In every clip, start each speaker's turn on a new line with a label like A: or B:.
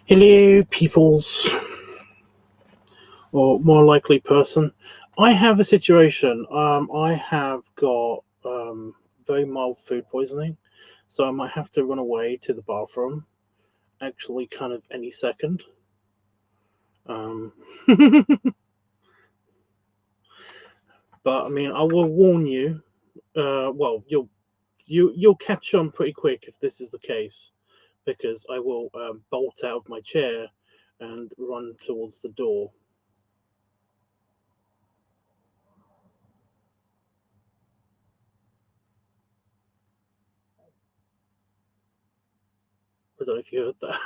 A: Hello, peoples, or more likely person. I have a situation. I have got very mild food poisoning, so I might have to run away to the bathroom. Actually, kind of any second. But I mean, I will warn you. Well, you'll catch on pretty quick if this is the case, because I will bolt out of my chair and run towards the door. I don't know if you heard that.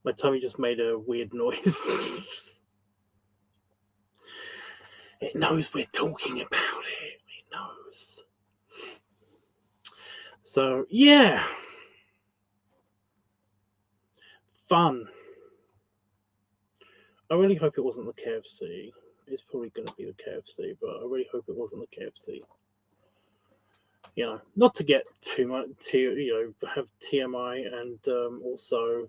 A: My tummy just made a weird noise. It knows we're talking about it. It knows. So, yeah. Fun. I really hope it wasn't the KFC. It's probably going to be the KFC, but I really hope it wasn't the KFC. You know, not to get too much, have TMI and also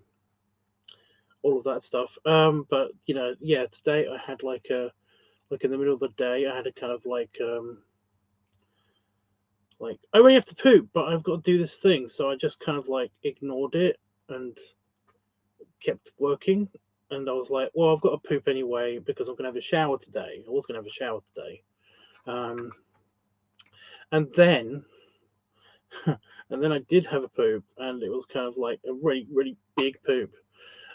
A: all of that stuff. But yeah, today I had like in the middle of the day, I had a kind of like I really have to poop, but I've got to do this thing, so I just kind of like ignored it and kept working. And I was like, well, I've got to poop anyway because I'm gonna have a shower today. I was gonna have a shower today, and then and then I did have a poop, and it was kind of like a really really big poop.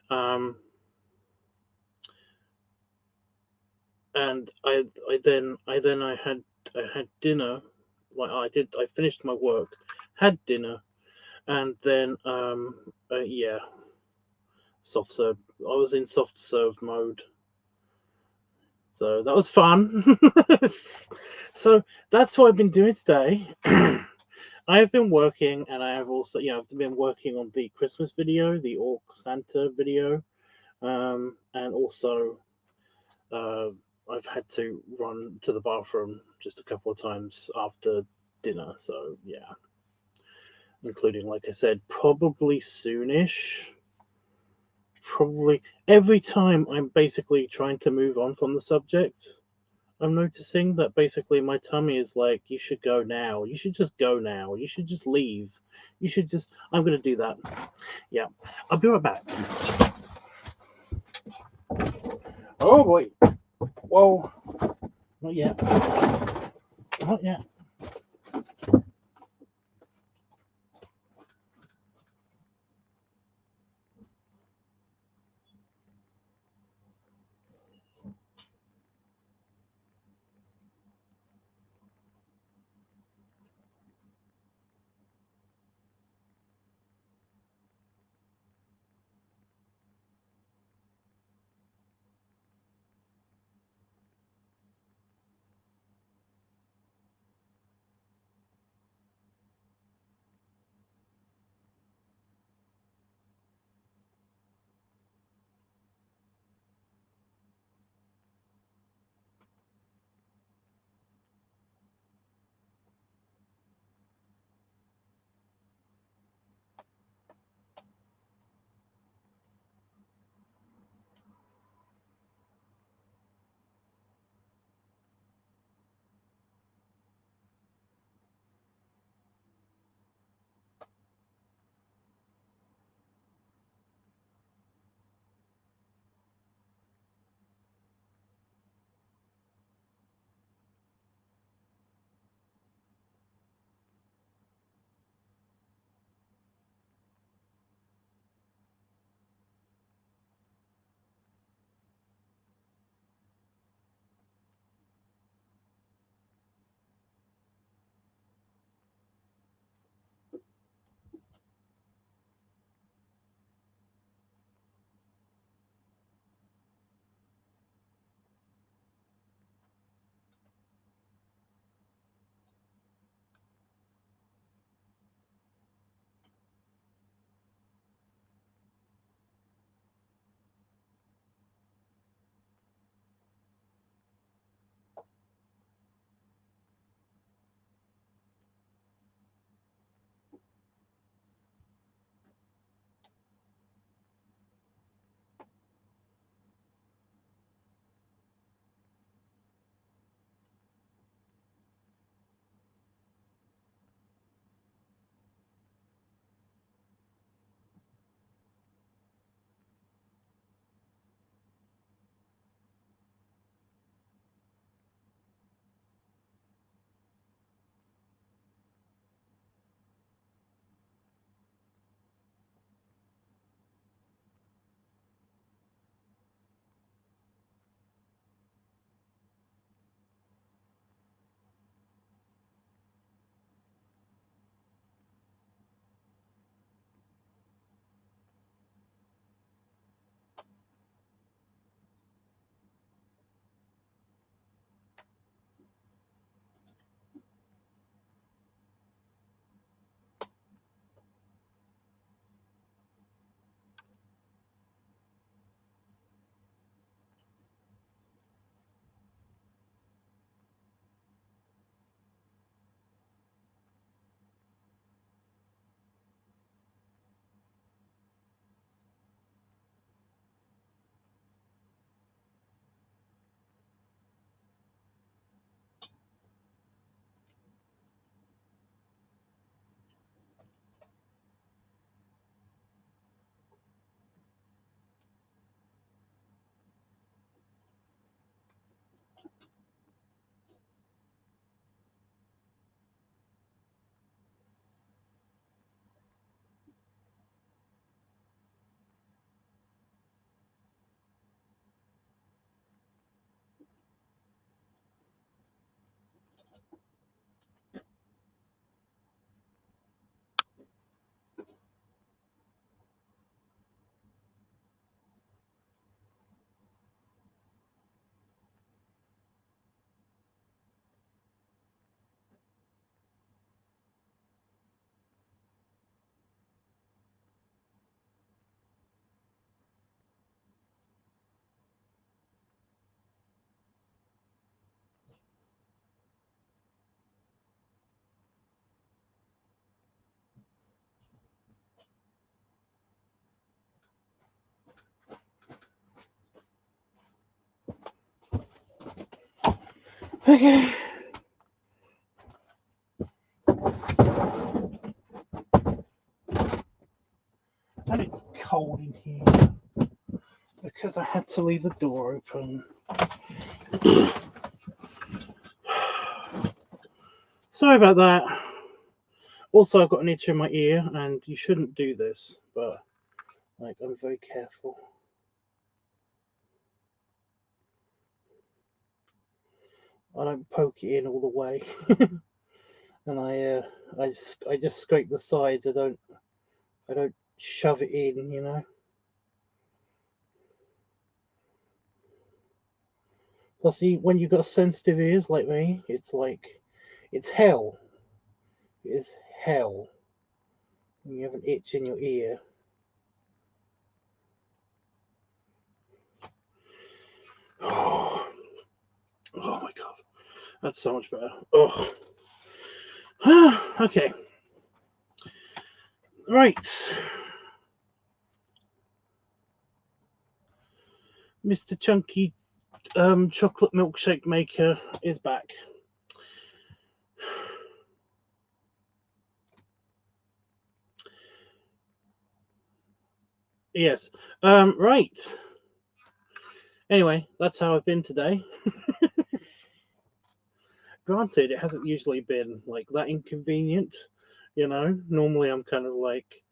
A: And I had dinner. Like I finished my work, had dinner, and then yeah, soft serve. I was in soft serve mode, so that was fun. So that's what I've been doing today. I have been working, and I have also, I've been working on the Christmas video, the Orc Santa video, and also I've had to run to the bathroom just a couple of times after dinner. So yeah, including, like I said, probably soonish. Probably every time I'm basically trying to move on from the subject, I'm noticing that basically my tummy is like, you should go now. You should just go now. You should just leave. You should just. I'm going to do that. Yeah. I'll be right back. Oh, boy. Whoa. Not yet. Not yet. Okay. And it's cold in here because I had to leave the door open. Sorry about that. Also, I've got an itch in my ear, and you shouldn't do this, but like I'm very careful. I don't poke it in all the way, and I just scrape the sides. I don't shove it in, you know. Plus, when you've got sensitive ears like me, it's hell. It is hell when you have an itch in your ear. Oh, oh my god, that's so much better. Oh, okay, right. Mr. Chunky chocolate milkshake maker is back. Yes. Right. Anyway, that's how I've been today. Granted, it hasn't usually been like that inconvenient. You know, normally I'm kind of like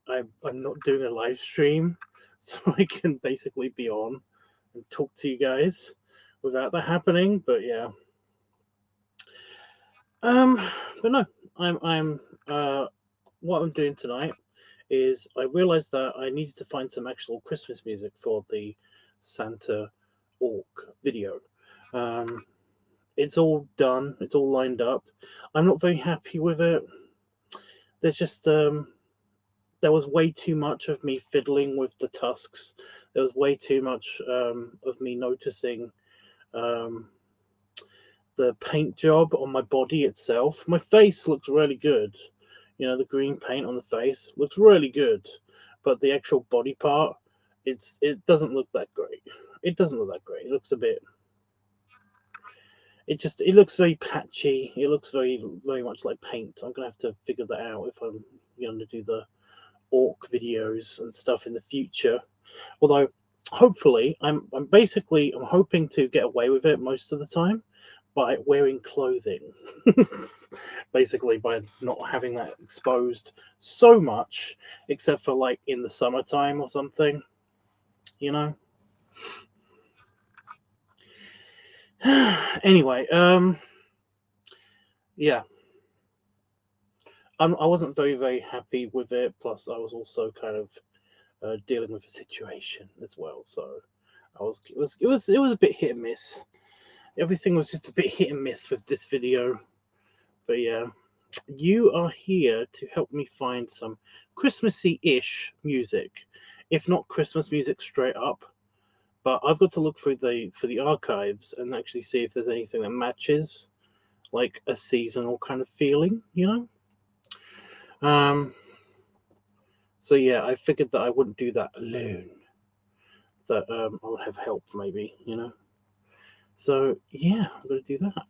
A: I'm not doing a live stream, so I can basically be on and talk to you guys without that happening. But yeah. But no, I'm what I'm doing tonight is I realized that I needed to find some actual Christmas music for the Santa Orc video. It's all done, it's all lined up. I'm not very happy with it. There's just there was way too much of me fiddling with the tusks. There was way too much of me noticing um, the paint job on my body itself. My face looks really good. You know, the green paint on the face looks really good, but the actual body part, it doesn't look that great. It doesn't look that great. It looks a bit. It looks very patchy. It looks very much like paint. I'm gonna have to figure that out if I'm going to do the orc videos and stuff in the future. Although, hopefully, I'm hoping to get away with it most of the time by wearing clothing. Basically, by not having that exposed so much, except for like in the summertime or something, you know. Anyway, yeah, I wasn't very happy with it. Plus, I was also kind of dealing with a situation as well, so it was a bit hit and miss. Everything was just a bit hit and miss with this video, but yeah. You are here to help me find some Christmassy-ish music, if not Christmas music straight up. But I've got to look through the archives and actually see if there's anything that matches like a seasonal kind of feeling, you know. So yeah, I figured that I wouldn't do that alone. That I would have help maybe, you know. So yeah, I'm gonna do that.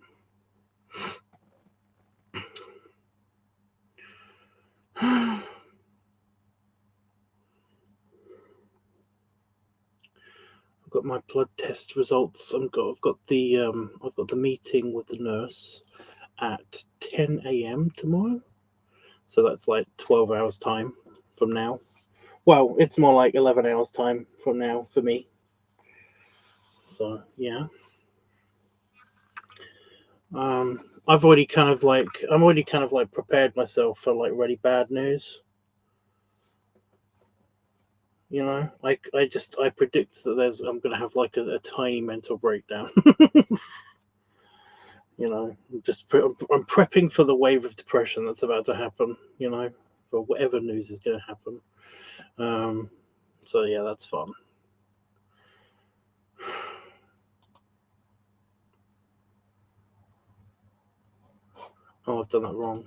A: I've got my blood test results. I've got the meeting with the nurse at 10 a.m. tomorrow. So that's like 12 hours time from now. Well, it's more like 11 hours time from now for me. So yeah. I'm already kind of like prepared myself for like really bad news. You know, I predict that I'm gonna have like a tiny mental breakdown. You know, I'm prepping for the wave of depression that's about to happen. You know, for whatever news is gonna happen. So yeah, that's fun. Oh, I've done that wrong.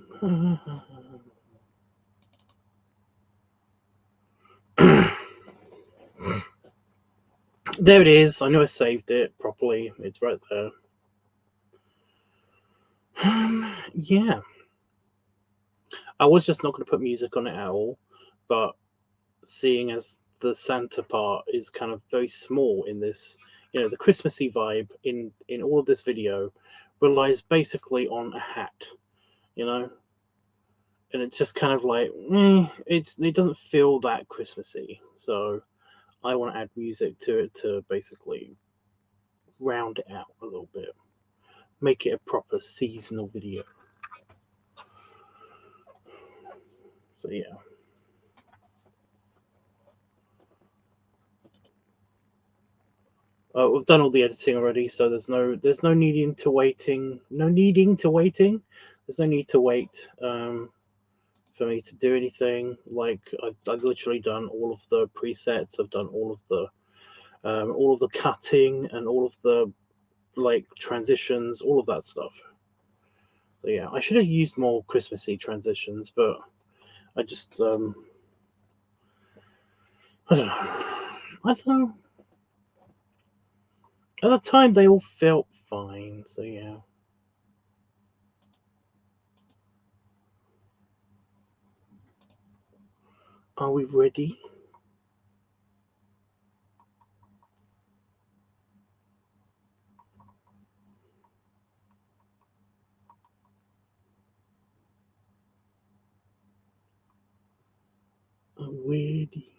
A: There it is. I know I saved it properly. It's right there. yeah, I was just not going to put music on it at all, but seeing as the Santa part is kind of very small in this, the Christmassy vibe in all of this video relies basically on a hat, and it's just kind of like it doesn't feel that Christmassy. So I want to add music to it to basically round it out a little bit, make it a proper seasonal video. So yeah. We've done all the editing already, so there's no needing to waiting. There's no need to wait for me to do anything. Like I've literally done all of the presets. I've done all of the cutting and all of the like transitions, all of that stuff. So yeah, I should have used more Christmassy transitions, but I just I don't know. I don't know. At the time, they all felt fine. So yeah. Are we ready? Are we ready?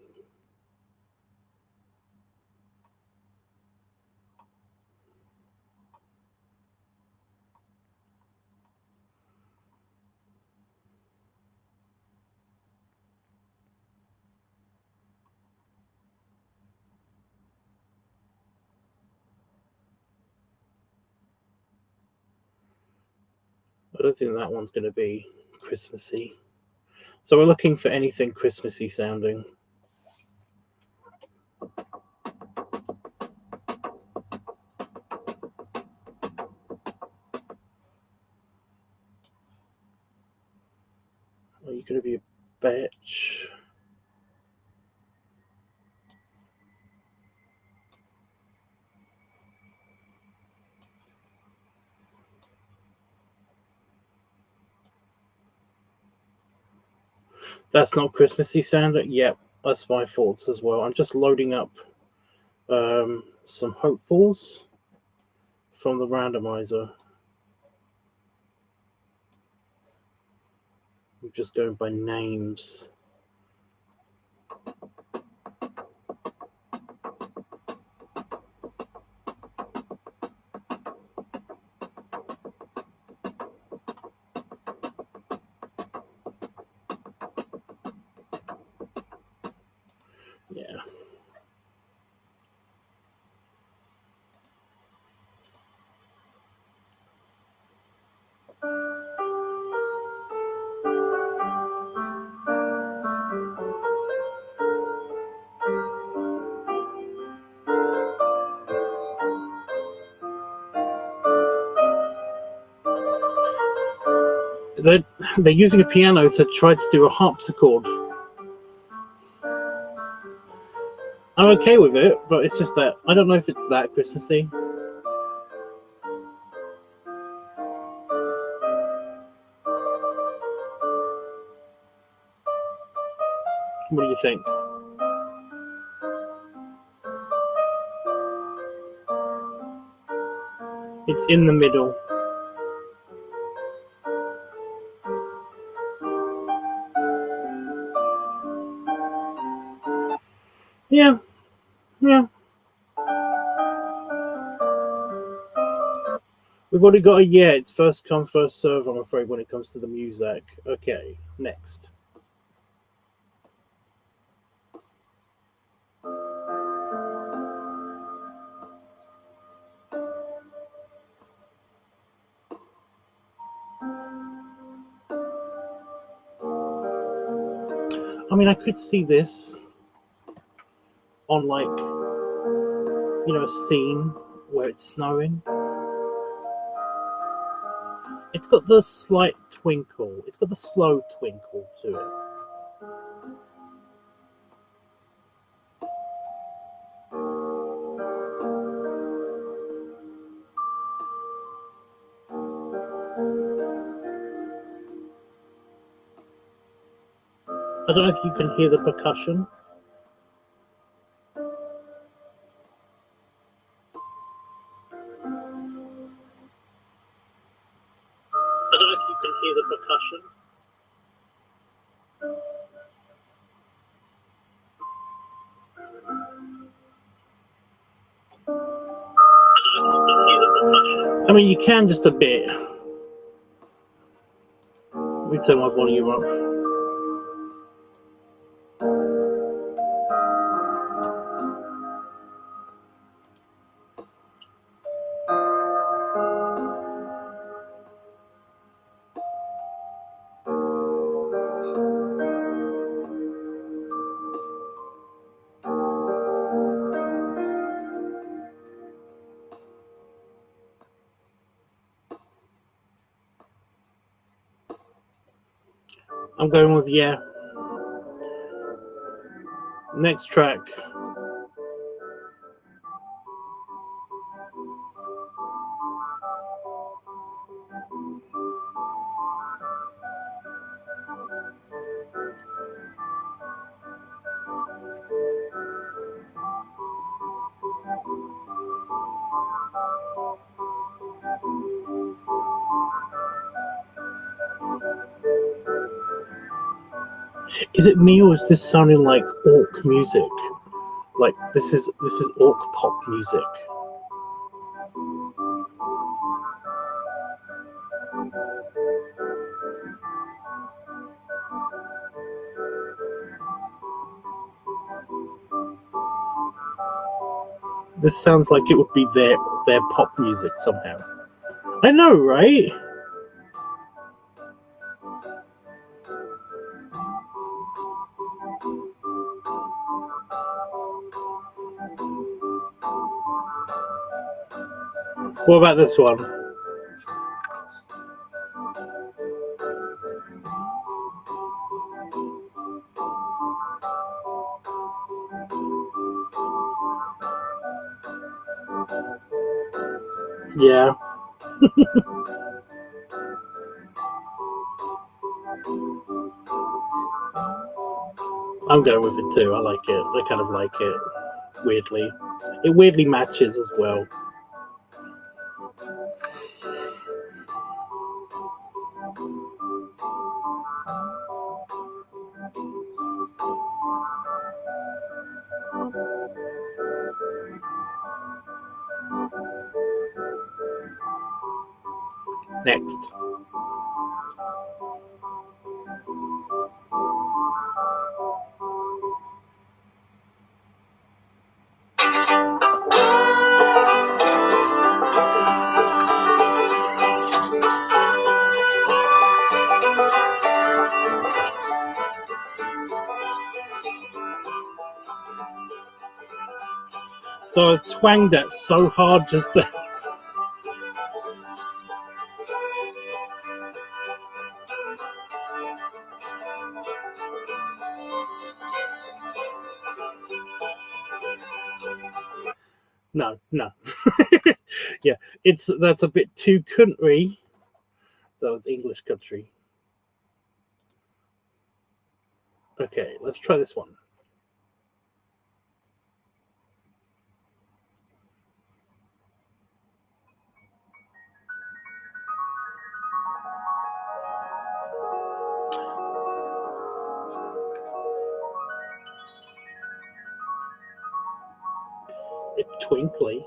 A: I don't think that one's going to be Christmassy. So we're looking for anything Christmassy sounding. Are you going to be a bitch? That's not Christmassy sounding? Yep, that's my thoughts as well. I'm just loading up some hopefuls from the randomizer. I'm just going by names. Yeah. They're using a piano to try to do a harpsichord. I'm okay with it, but it's just that I don't know if it's that Christmassy. What do you think? It's in the middle. Yeah, yeah. We've already got a yeah. It's first come, first serve, I'm afraid, when it comes to the muzack. Okay, next. I mean, I could see this on like, a scene where it's snowing. It's got the slight twinkle. It's got the slow twinkle to it. I don't know if you can hear the percussion. I don't know if you can hear the percussion. I mean, you can just a bit. Let me turn my volume up. I'm going with yeah. Next track. Is it me or is this sounding like orc music? Like this is orc pop music. This sounds like it would be their pop music somehow. I know, right? What about this one? Yeah. I'm going with it too. I like it. I kind of like it. Weirdly. It weirdly matches as well. Next. So I was twanged at so hard just there. No. Yeah, that's a bit too country. That was English country. Okay, let's try this one. It's twinkly.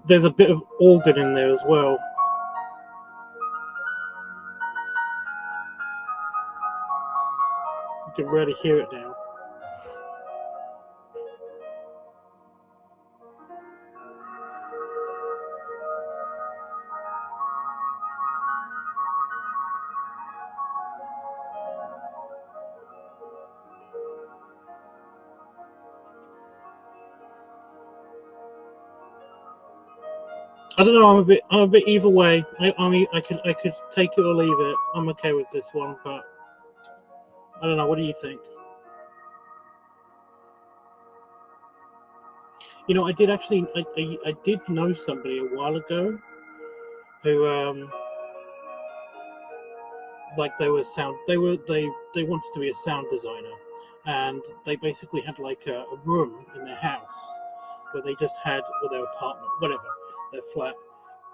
A: There's a bit of organ in there as well. You can really hear it now. I don't know. I'm a bit either way. I mean, I could take it or leave it. I'm okay with this one, but I don't know. What do you think? You know, I did actually. I did know somebody a while ago who like they wanted to be a sound designer, and they basically had like a room in their house where they just had, or their apartment, whatever, their flat,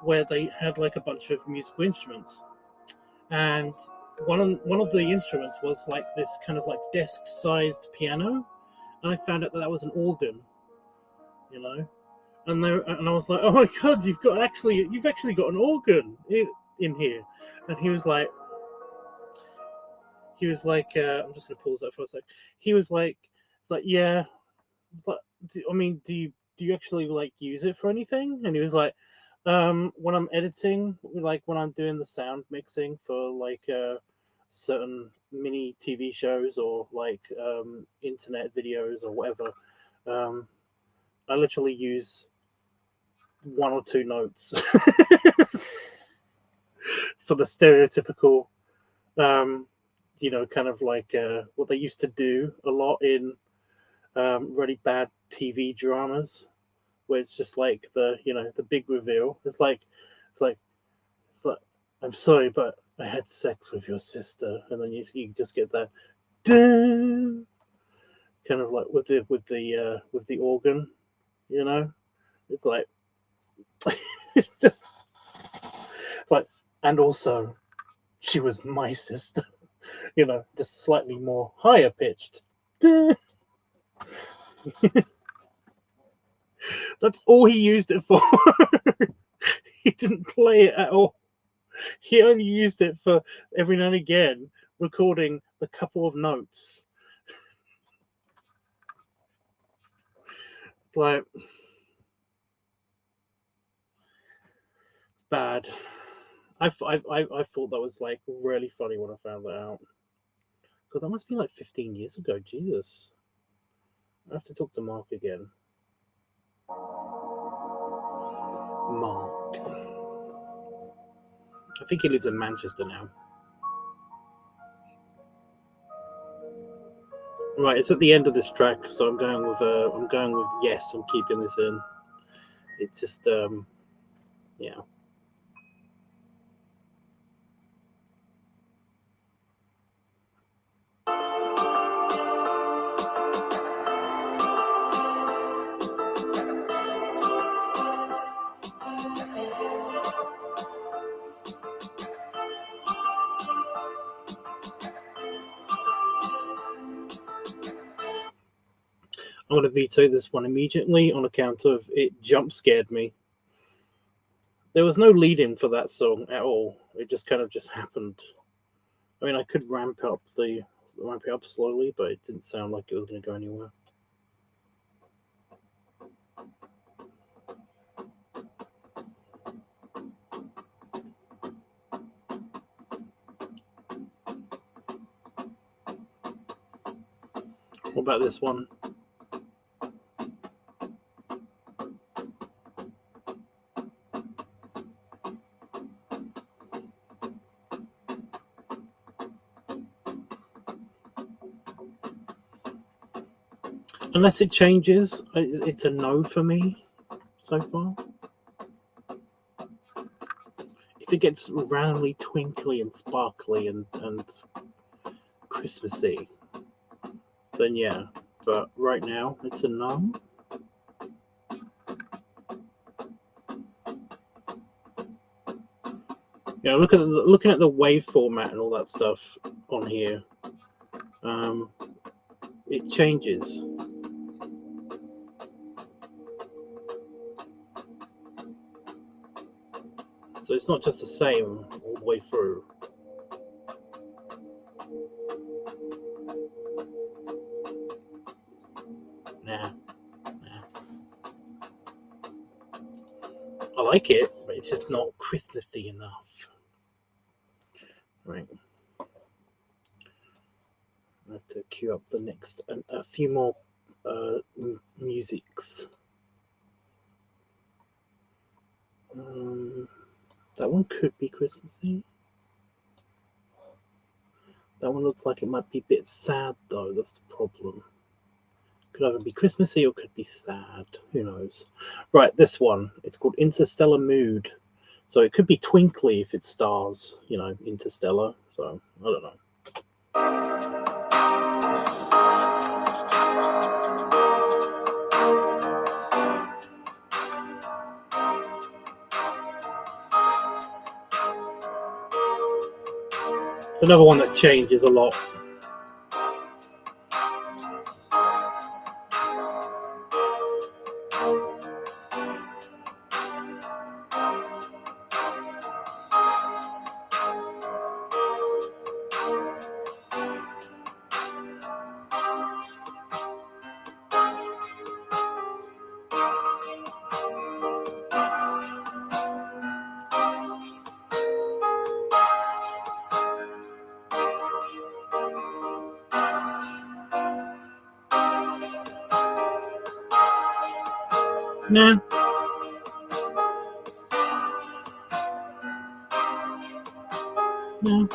A: where they had like a bunch of musical instruments, and one of the instruments was like this kind of like desk-sized piano, and I found out that that was an organ, you know, and I was like, oh my god, you've actually got an organ in here, and he was like, I'm just gonna pause that for a sec. He was like, it's like, yeah, it's like, I mean, do you actually like use it for anything? And he was like, when I'm editing, like when I'm doing the sound mixing for like certain mini TV shows or like internet videos or whatever, um, I literally use one or two notes for the stereotypical, um, you know, kind of like what they used to do a lot in really bad TV dramas, where it's just like the big reveal. It's like it's like I'm sorry, but I had sex with your sister, and then you just get that dun, kind of like with the organ, you know. It's like it's just it's like, and also she was my sister, you know, just slightly more higher pitched. That's all he used it for. He didn't play it at all. He only used it for every now and again recording a couple of notes. It's like, it's bad. I thought that was like really funny when I found that out. Because that must be like 15 years ago. Jesus. I have to talk to Mark again. Mark. I think he lives in Manchester now. Right, it's at the end of this track, so I'm going with yes. I'm keeping this in. It's just yeah. I'm going to veto this one immediately on account of it jump scared me. There was no lead in for that song at all. It just kind of just happened. I mean, I could ramp it up slowly, but it didn't sound like it was going to go anywhere. What about this one? Unless it changes, it's a no for me so far. If it gets randomly twinkly and sparkly and Christmassy, then yeah. But right now, it's a no. You know, looking at the wave format and all that stuff on here, it changes. So it's not just the same all the way through. Nah. I like it, but it's just not Christmassy enough. Right. I have to queue up the next a few more musics. That one could be Christmassy. That one looks like it might be a bit sad though, that's the problem. Could either be Christmassy or could be sad. Who knows? Right, this one. It's called Interstellar Mood. So it could be twinkly if it stars, you know, Interstellar. So I don't know. It's another one that changes a lot. Nah. No.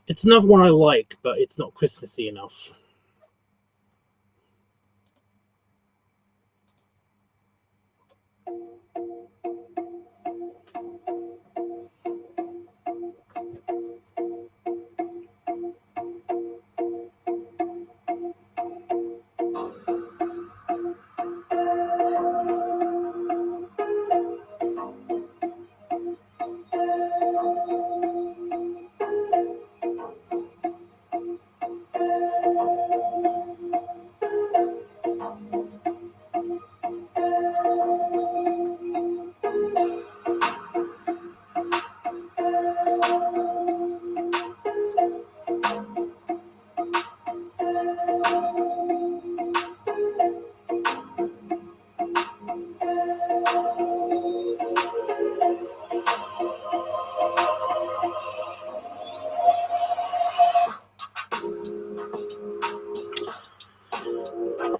A: It's another one I like, but it's not Christmassy enough.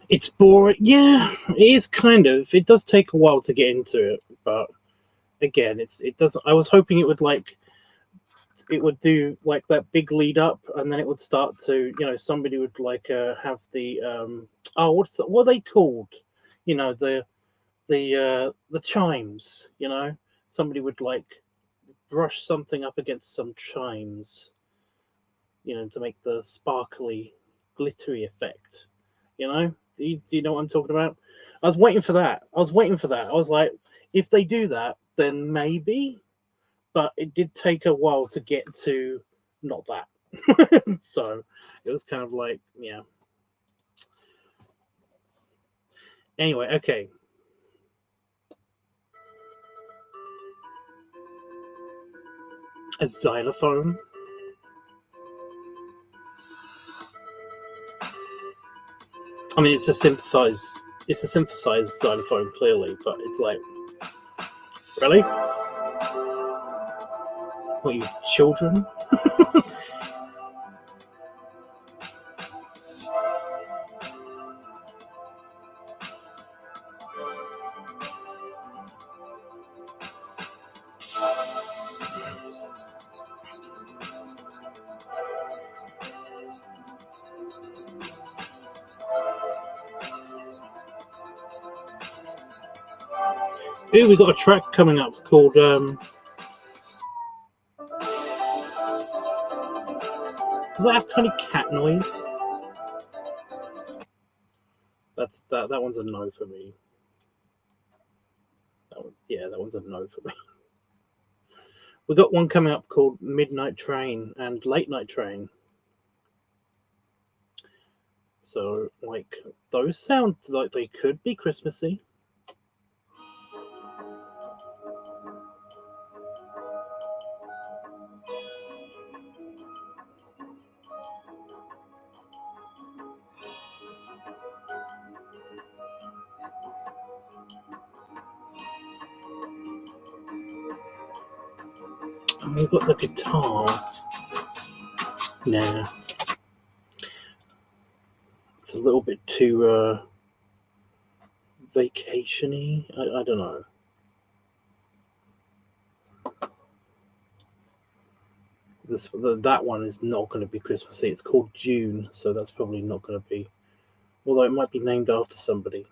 A: It's boring. Yeah, it is kind of. It does take a while to get into it, but again, it doesn't. I was hoping it would do like that big lead up, and then it would start to, you know, somebody would like have the what are they called? You know, the chimes. You know, somebody would like brush something up against some chimes, you know, to make the sparkly, glittery effect. You know, do you know what I'm talking about? I was waiting for that. I was like, if they do that, then maybe. But it did take a while to get to not that. So it was kind of like, yeah. Anyway, okay. A xylophone. I mean, it's a synthesized xylophone, clearly, but it's like, really? What, you children? Ooh, we got a track coming up called does that have tiny cat noise? That one's a no for me. That one's a no for me. We got one coming up called Midnight Train and Late Night Train. So, like, those sound like they could be Christmassy. And we've got the guitar. Nah. it's a little bit too vacation-y. I don't know. That one is not going to be Christmassy. It's called June, so that's probably not going to be. Although it might be named after somebody,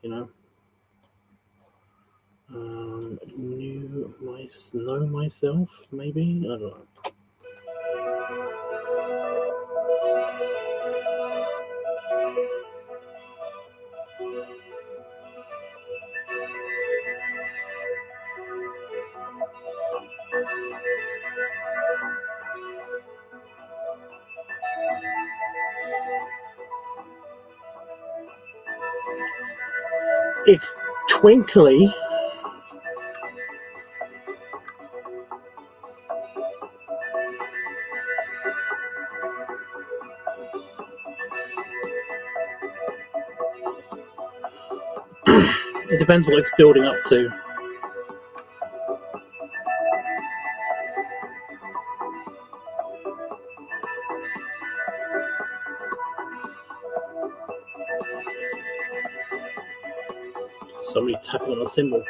A: you know. Know myself, maybe. I don't know. It's twinkly. It depends what it's building up to. Somebody tapping on a cymbal.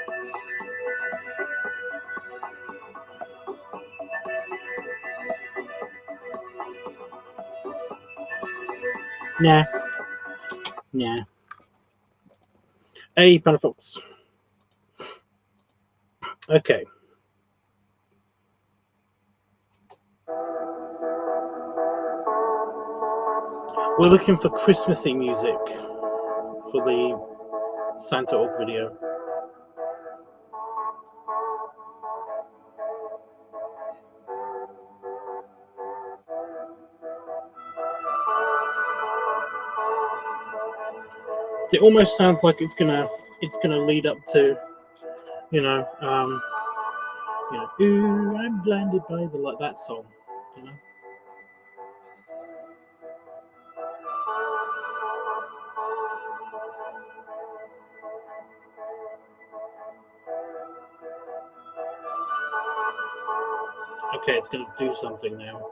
A: Nah. Hey, Panafox. Okay. We're looking for Christmassy music for the Santa Org video. It almost sounds like it's gonna lead up to, ooh, I'm blinded by the light, that song, you know. Okay, it's gonna do something now.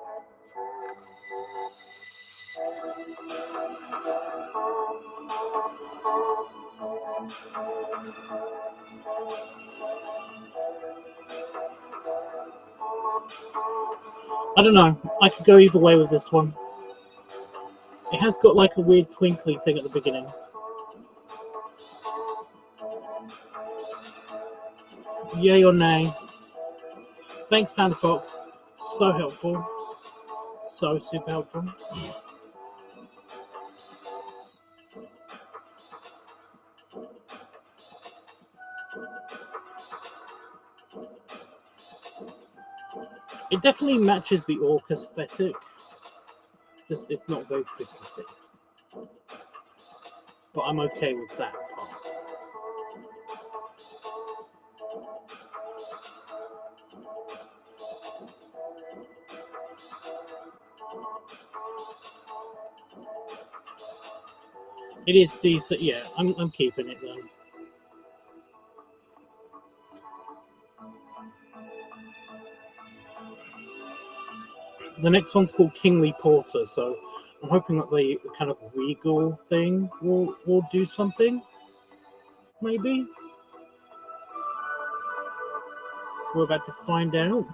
A: I don't know. I could go either way with this one. It has got like a weird twinkly thing at the beginning. Yay or nay? Thanks, Panda Fox. So helpful. So super helpful. It definitely matches the orc aesthetic. Just it's not very Christmassy. But I'm okay with that part. It is decent, yeah. I'm keeping it then. The next one's called Kingly Porter, so I'm hoping that the kind of regal thing will do something. Maybe. We're about to find out.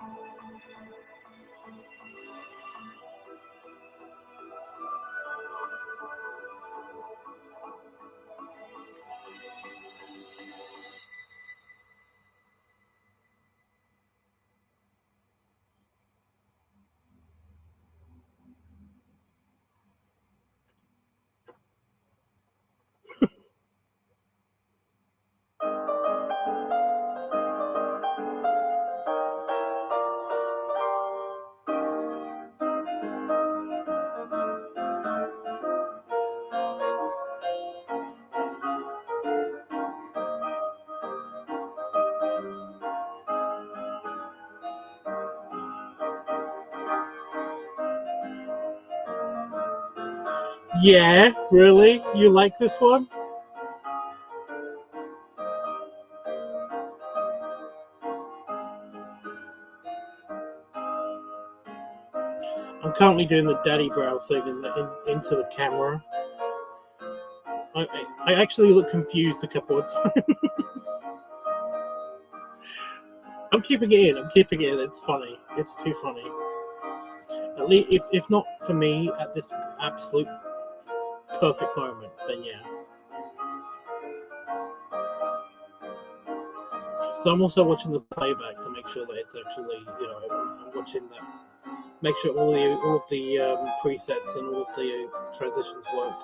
A: Yeah, really? You like this one? I'm currently doing the daddy brow thing into the camera. I actually look confused a couple of times. I'm keeping it in. It's funny. It's too funny. At least, if not for me at this absolute perfect moment, then yeah. So I'm also watching the playback to make sure that it's actually, I'm watching that. Make sure all of the presets and all of the transitions work.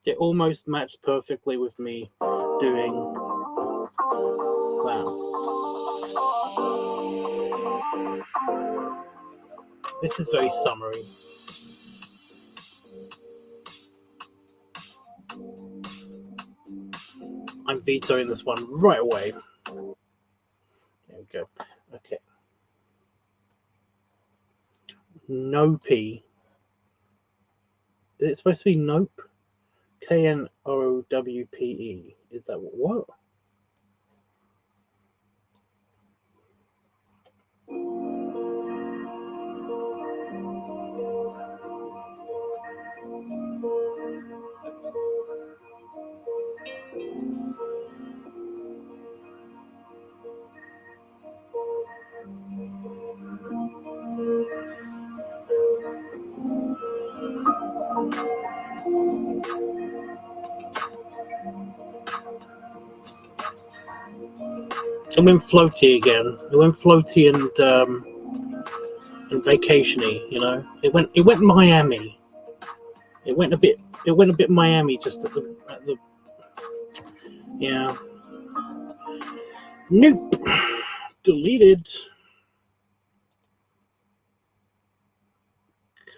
A: It almost matched perfectly with me doing that. This is very summery. I'm vetoing this one right away. There we go. Okay. Nope. Is it supposed to be nope? KNOWPE. Is that what? It went floaty again. It went floaty and vacationy. It went Miami. It went a bit Miami just at the yeah. Nope. Deleted.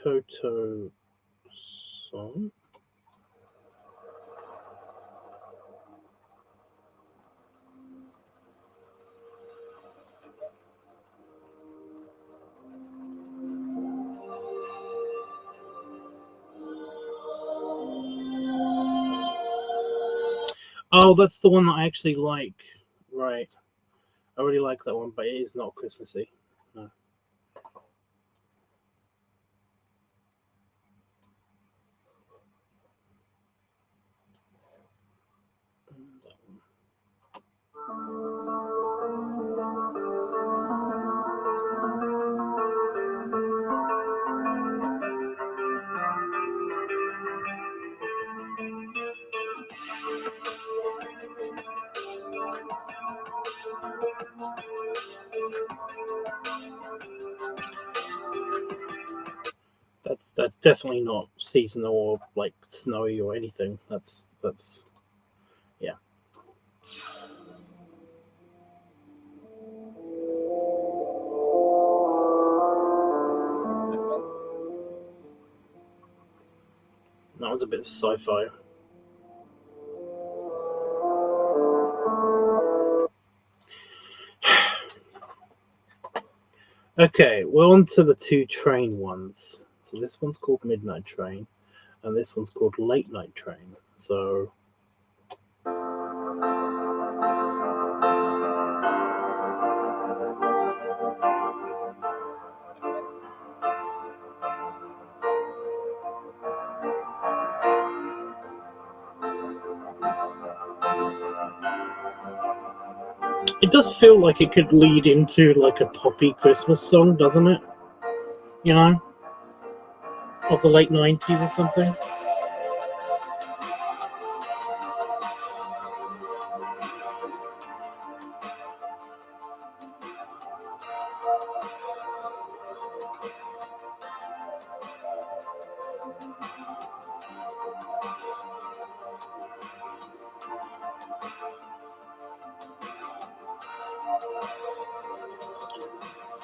A: Koto song. Oh, that's the one that I actually like. Right. I really like that one, but it is not Christmassy. No. That's definitely not seasonal or like snowy or anything. That's yeah. That one's a bit sci-fi. Okay, we're on to the two train ones. So this one's called Midnight Train, and this one's called Late Night Train. So it does feel like it could lead into like a poppy Christmas song, doesn't it? Of the late 90s or something.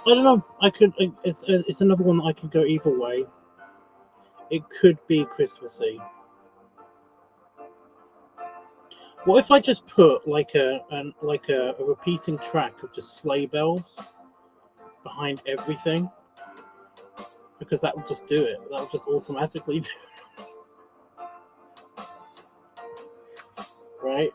A: I don't know. It's another one that I could go either way. It could be Christmassy. What if I just put like a repeating track of just sleigh bells behind everything? Because that would just do it. That would just automatically do it, right?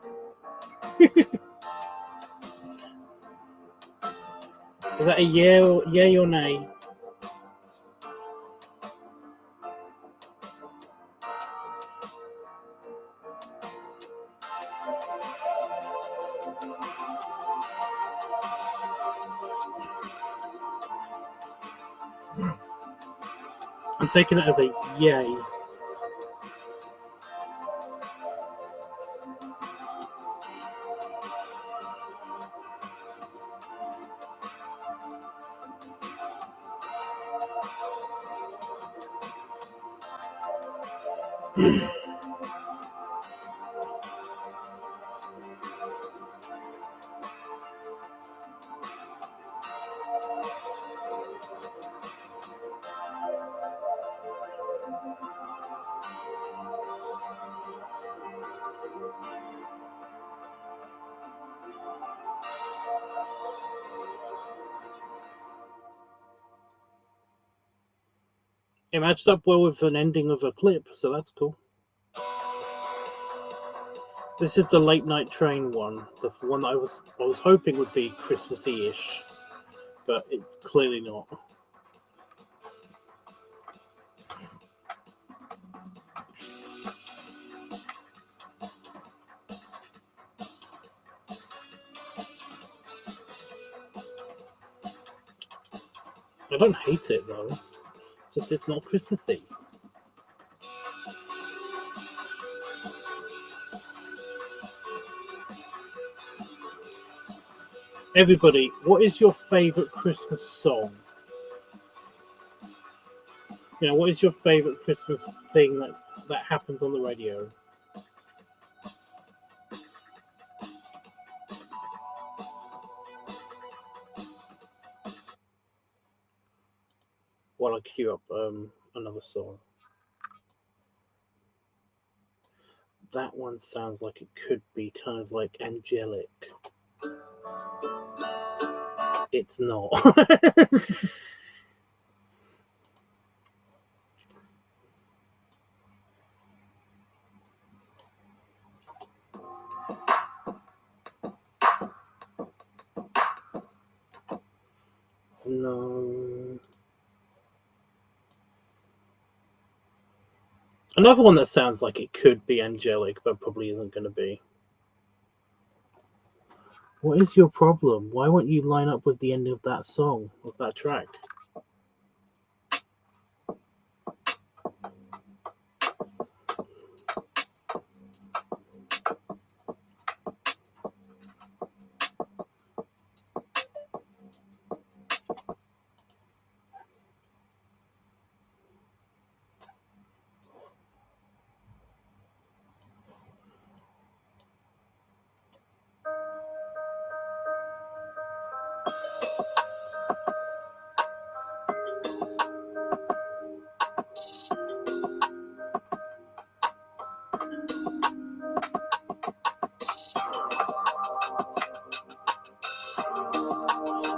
A: Is that a yay or nay? I'm taking it as a yay. It matched up well with an ending of a clip, so that's cool. This is the late night train one, the one that I was hoping would be Christmassy-ish, but it's clearly not. I don't hate it though. Just it's not Christmassy. Everybody, what is your favorite Christmas song? You know, what is your favorite Christmas thing that happens on the radio? While I queue up another song. That one sounds like it could be kind of like angelic. It's not. No. Another one that sounds like it could be angelic, but probably isn't going to be. What is your problem? Why won't you line up with the end of that song, of that track?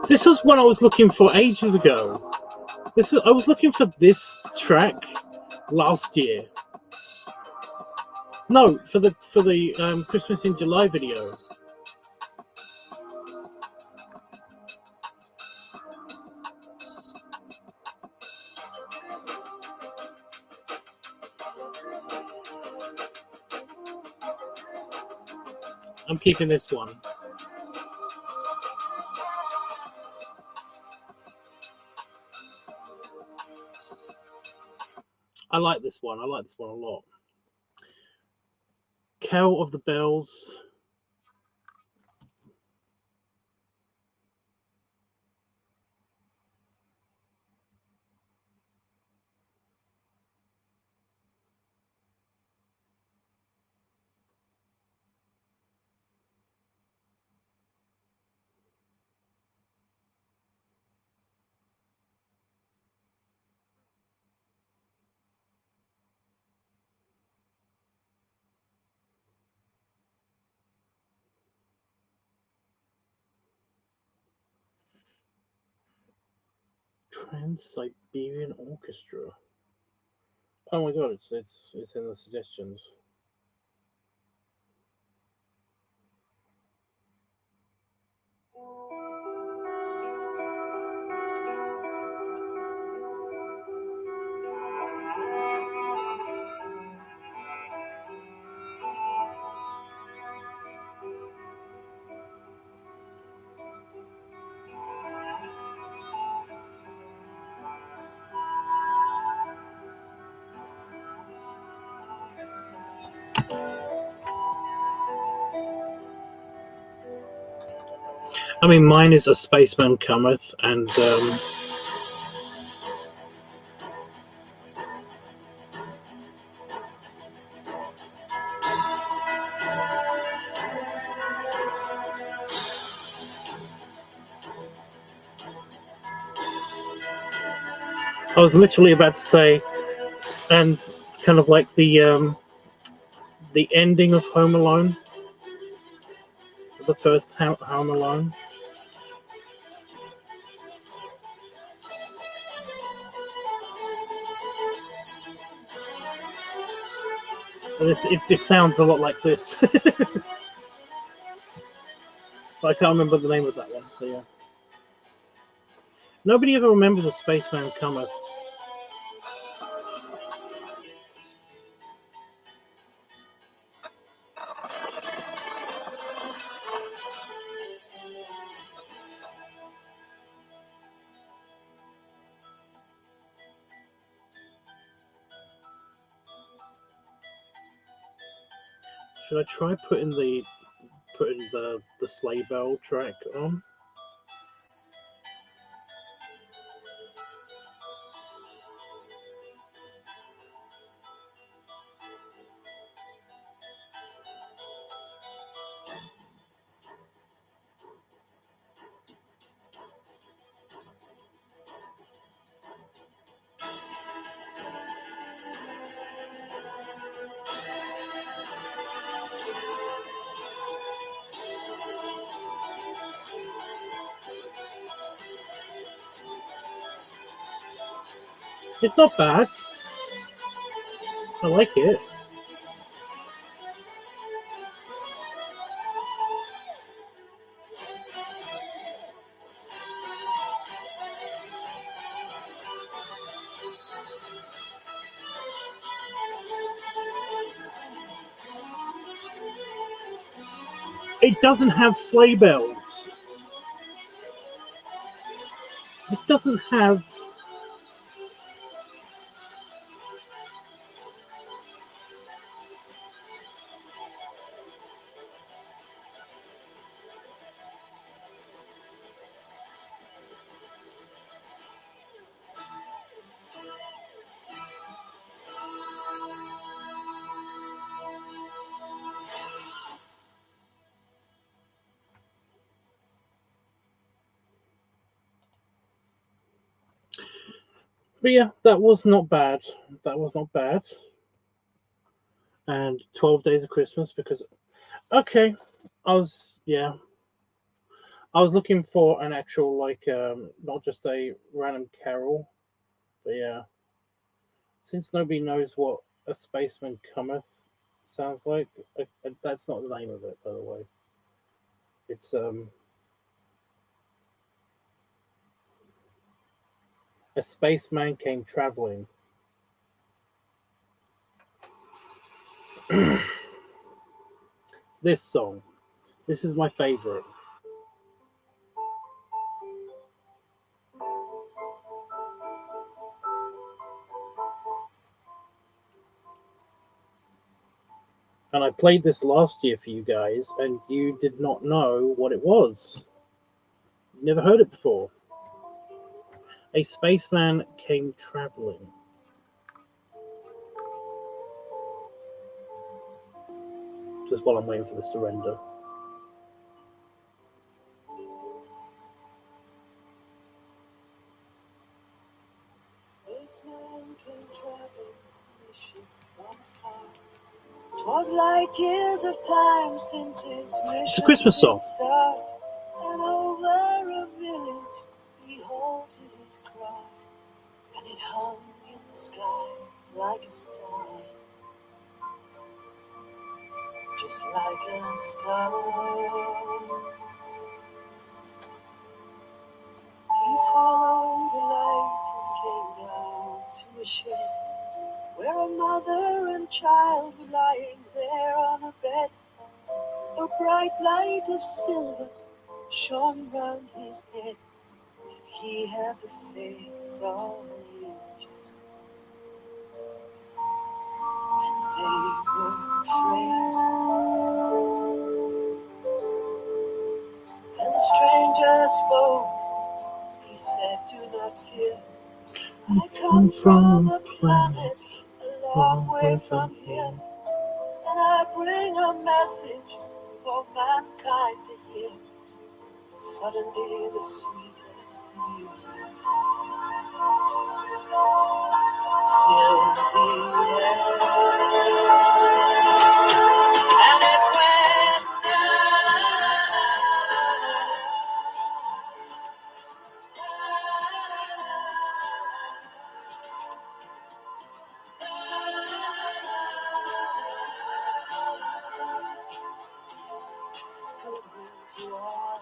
A: This was one I was looking for ages ago. I was looking for this track last year. No, for the Christmas in July video. I'm keeping this one. I like this one. I like this one a lot. Carol of the Bells. Trans-Siberian Orchestra. Oh my god, it's in the suggestions. I mean, mine is A Spaceman Cometh, and I was literally about to say, and kind of like the ending of Home Alone, the first Home Alone. It just sounds a lot like this. But I can't remember the name of that one, so yeah. Nobody ever remembers A Spaceman Cometh. Should I try putting the sleigh bell track on? It's not bad. I like it. It doesn't have sleigh bells. It doesn't have... But yeah, that was not bad. That was not bad. And 12 Days of Christmas, because... Okay, I was looking for an actual, like, not just a random carol, but yeah. Since nobody knows what A Spaceman Cometh sounds like, that's not the name of it, by the way. It's A Spaceman Came Traveling. It's this song. This is my favorite. And I played this last year for you guys, and you did not know what it was. You never heard it before. A Spaceman Came Traveling. Just while I'm waiting for this to render.
B: Spaceman came traveling in a ship from far. 'Twas light years of time since his mission.
A: It's a Christmas song.
B: Start, and over a village he halted his cry. hung in the sky like a star, just like a star. He followed a light and came down to a shed where a mother and child were lying there on a bed. A bright light of silver shone round his head. He had the face of an angel, and they were afraid. And the stranger spoke. He said, "Do not fear. I come from a planet a long way from here, and I bring a message for mankind to hear." Suddenly the sweetest music filled the air, and it went goodwill to all,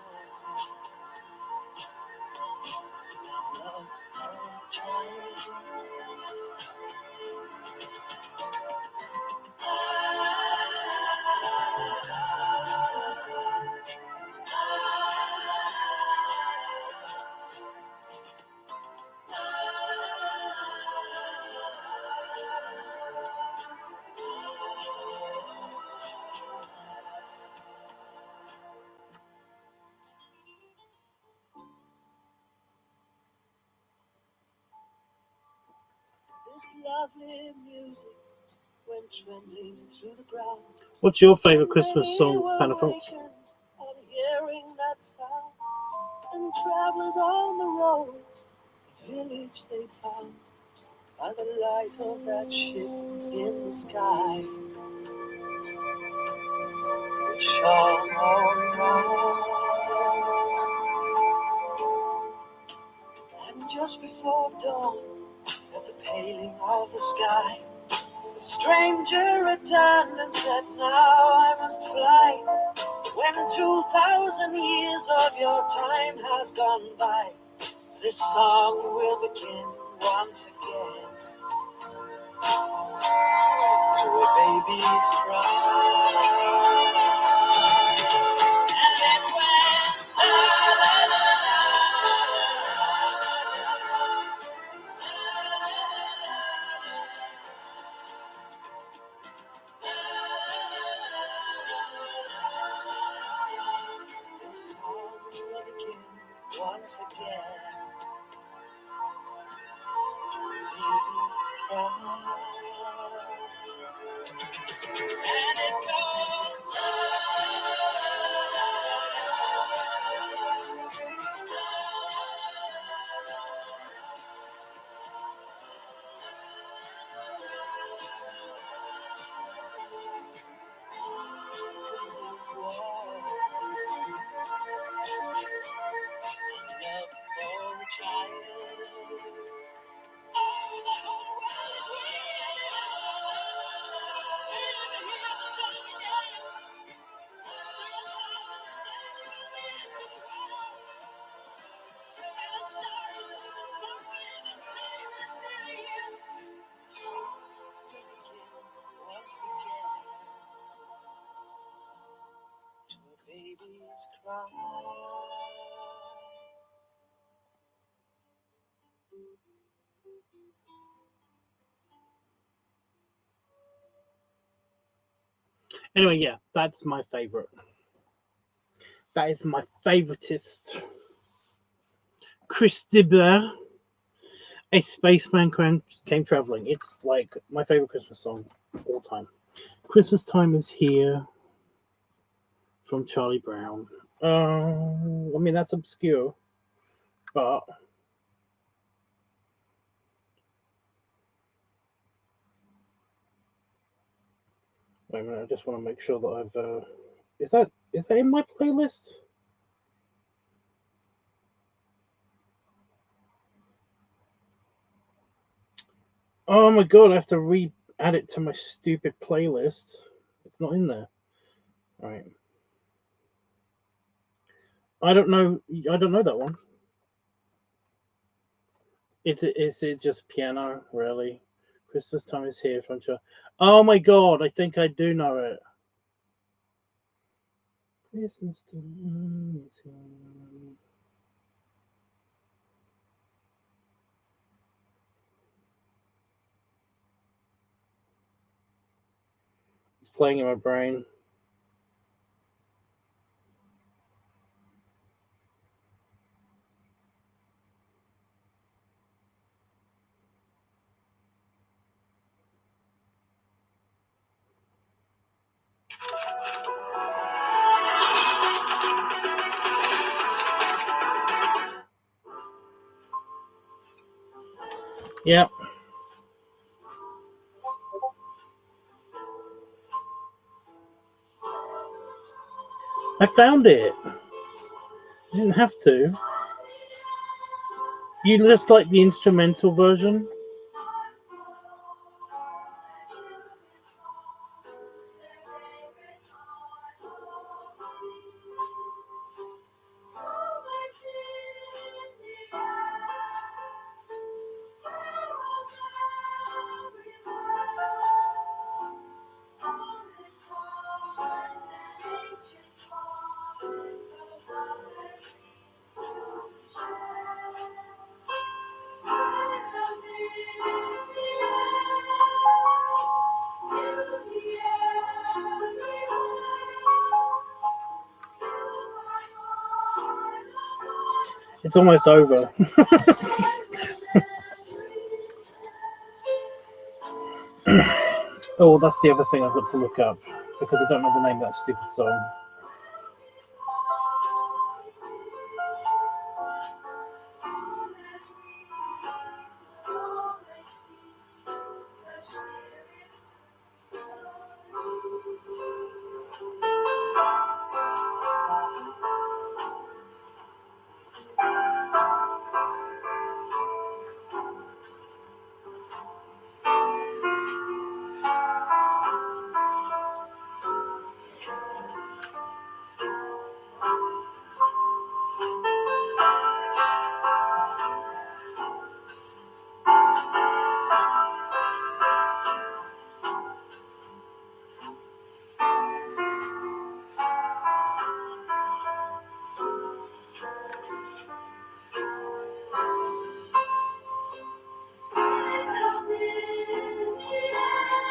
B: and love for a child. This lovely music went trembling through the ground.
A: What's your favourite Christmas song, Hannah Fox?
B: On hearing that sound, and travelers on the road, the village they found by the light of that ship in the sky, which shone all around. And just before dawn, at the paling of the sky, the stranger returned and said, "Now I must fly. When 2,000 years of your time has gone by, this song will begin once again to a baby's cry." And it went la la la la. This song will begin once again to a baby's cry. And it goes la to all. Love for the child. Oh, the whole world is we're here to sing again. There's all standing to the world. And the stars are suffering and tears rain. The song will begin once again to a baby's cry.
A: Anyway, yeah, that's my favourite. That is my favoritist. Chris Dibler, A Spaceman Came Traveling. It's like my favourite Christmas song of all time. Christmas Time Is Here from Charlie Brown. I mean, that's obscure, but wait a minute, I just want to make sure that I've is that in my playlist? Oh my god, I have to re-add it to my stupid playlist. It's not in there. Right. I don't know that one. Is it just piano, really? Christmas time is here, Frontier. Oh my god, I think I do know it. Christmas time is here. It's playing in my brain. Yep. I found it. You didn't have to. You just like the instrumental version? It's almost over. Oh, that's the other thing I've got to look up because I don't know the name of that stupid song.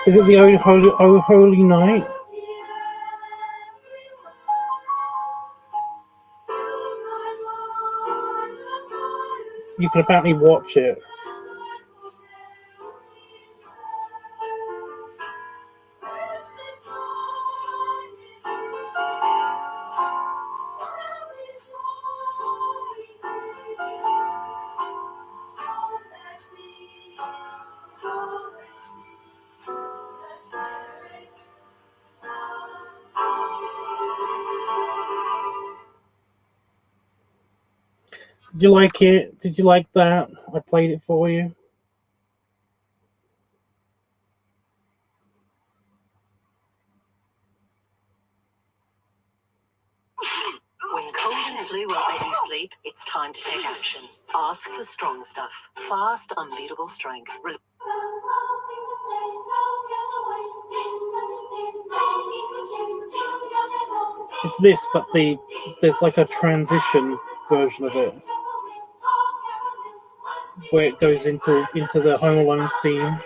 A: Is it the Oh Holy Night? You can apparently watch it. Did you like it? Did you like that? I played it for you.
B: When cold and flu won't let you sleep, it's time to take action. Ask for strong stuff. Fast, unbeatable strength.
A: It's this, but there's like a transition version of it where it goes into the Home Alone theme.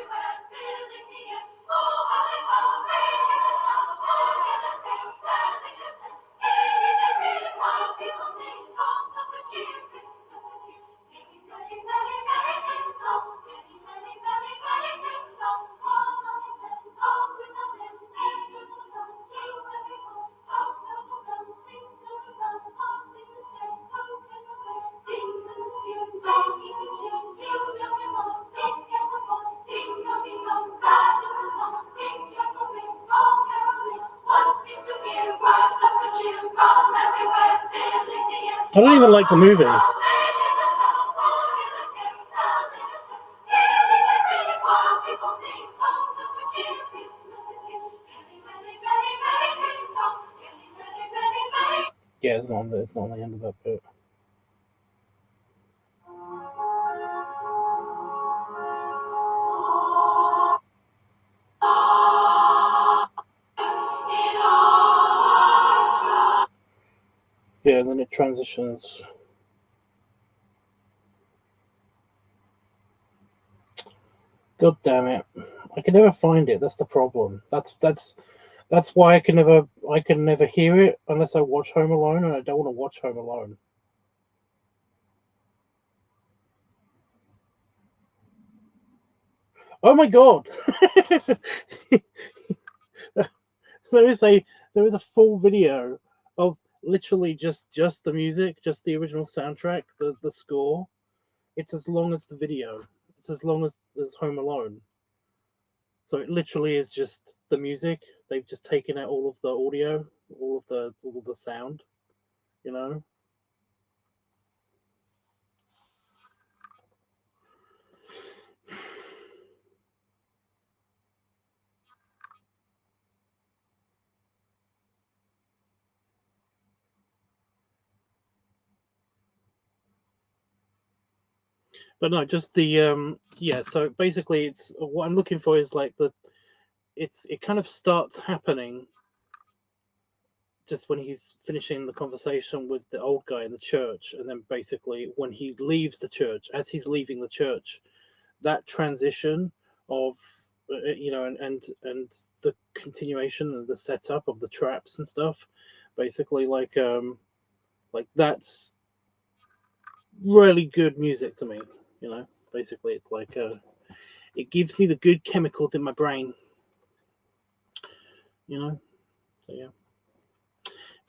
A: I don't even like the movie. Yeah, it's not on the end of that bit. Yeah, and then it transitions. God damn it! I can never find it. That's the problem. That's why I can never hear it unless I watch Home Alone, and I don't want to watch Home Alone. Oh my god! there is a there is a full video of literally just the music, just the original soundtrack, the score. It's as long as the video. It's as long as Home Alone. So it literally is just the music. They've just taken out all of the audio, all of the sound. You know. But no, just the yeah. So basically, it's what I'm looking for is like it kind of starts happening just when he's finishing the conversation with the old guy in the church, and then basically when he leaves the church, as he's leaving the church, that transition of and the continuation and the setup of the traps and stuff, basically like that's really good music to me. You know, basically it's like it gives me the good chemicals in my brain. You know, so yeah.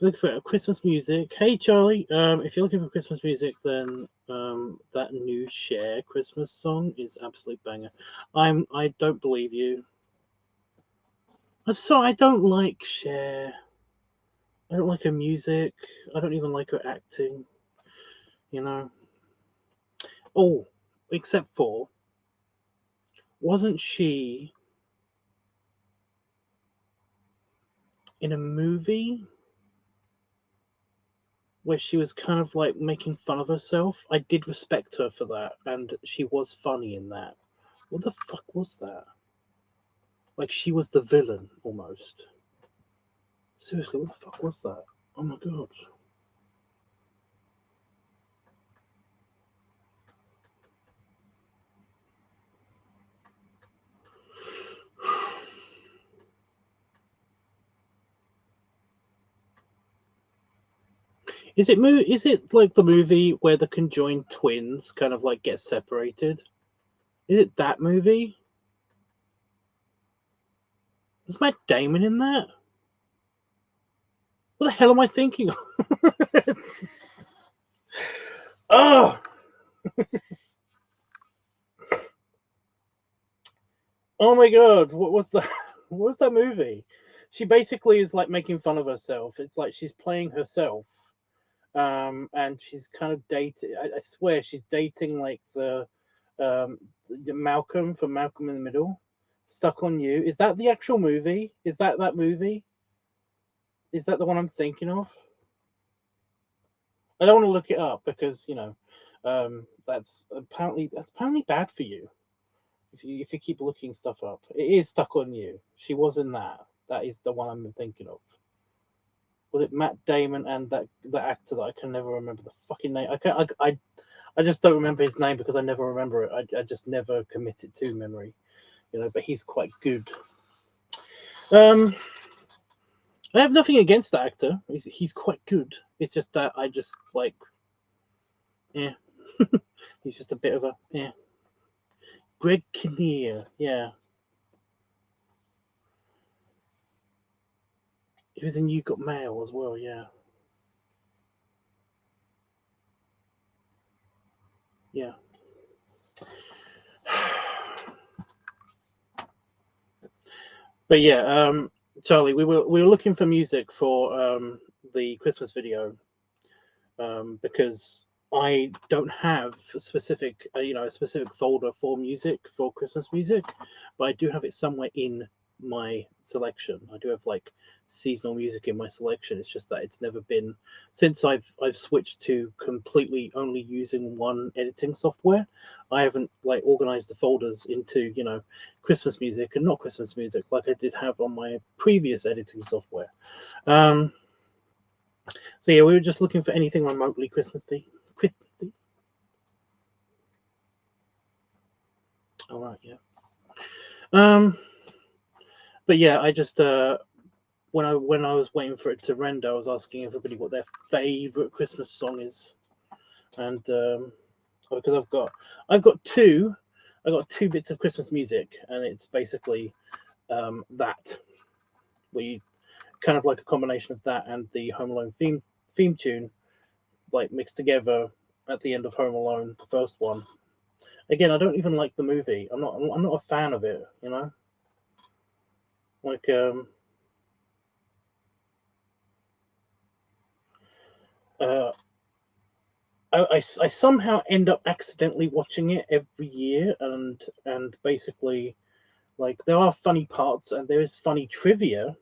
A: Looking for Christmas music. Hey Charlie, if you're looking for Christmas music, then that new Cher Christmas song is absolute banger. I don't believe you. I'm sorry, I don't like Cher. I don't like her music. I don't even like her acting. You know. Oh, except for wasn't she in a movie where she was kind of like making fun of herself? I did respect her for that, and she was funny in that. What the fuck was that? Like she was the villain almost. Seriously, what the fuck was that? Oh my god. Is it like the movie where the conjoined twins kind of like get separated? Is it that movie? Is Matt Damon in that? What the hell am I thinking of? Oh, oh my god! What was that? What was that movie? She basically is like making fun of herself. It's like she's playing herself, and she's kind of dating. I swear she's dating like the Malcolm from Malcolm in the Middle. Stuck on You. Is that the actual movie? Is that movie? Is that the one I'm thinking of? I don't want to look it up because that's apparently bad for you if you keep looking stuff up. It is Stuck on You. She was in that. That is the one I'm thinking of. Was it Matt Damon and that actor that I can never remember the fucking name? I just don't remember his name because I never remember it. I just never commit it to memory, But he's quite good. Um, I have nothing against the actor. He's quite good. It's just that I just like, yeah, he's just a bit of a yeah. Greg Kinnear, yeah, he was in You Got Mail as well, yeah, yeah. But yeah, Charlie, we were looking for music for the Christmas video because I don't have a specific a specific folder for music for Christmas music, but I do have it somewhere in my selection. I do have like seasonal music in my selection. It's just that it's never been, since I've switched to completely only using one editing software. I haven't like organized the folders into, you know, Christmas music and not Christmas music like I did have on my previous editing software. Um, so yeah, we were just looking for anything remotely Christmassy. Christmassy. All right, yeah. But yeah, I just when I was waiting for it to render, I was asking everybody what their favorite Christmas song is, and because I've got two bits of Christmas music, and it's basically that where you kind of like a combination of that and the Home Alone theme tune, like mixed together at the end of Home Alone, the first one. Again, I don't even like the movie. I'm not a fan of it. You know, like uh, I somehow end up accidentally watching it every year, and basically like there are funny parts and there is funny trivia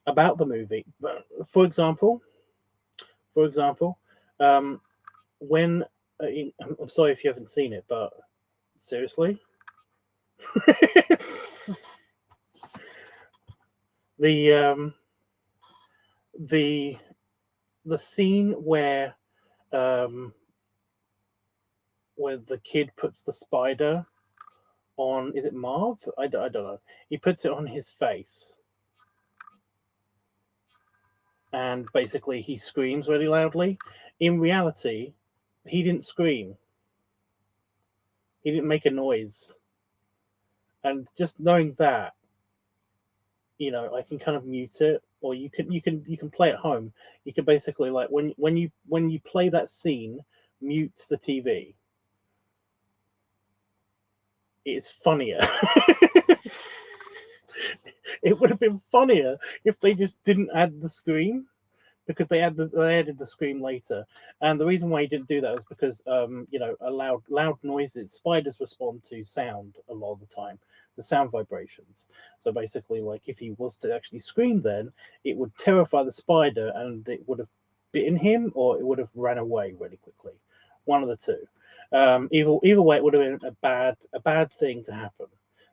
A: about the movie. But for example, um, when I'm sorry if you haven't seen it, but seriously, the the the scene um, where the kid puts the spider on, is it Marv? I don't know. He puts it on his face, and basically he screams really loudly. In reality, he didn't scream. He didn't make a noise. And just knowing that, you know, I can kind of mute it, or you can play at home. You can basically like when you play that scene, mute the TV. It's funnier. It would have been funnier if they just didn't add the scream, because they added the scream later, and the reason why he didn't do that was because you know, a loud noises, spiders respond to sound a lot of the time, the sound vibrations. So basically, like if he was to actually scream, then it would terrify the spider, and it would have bitten him, or it would have ran away really quickly. One of the two. Either way, it would have been a bad thing to happen.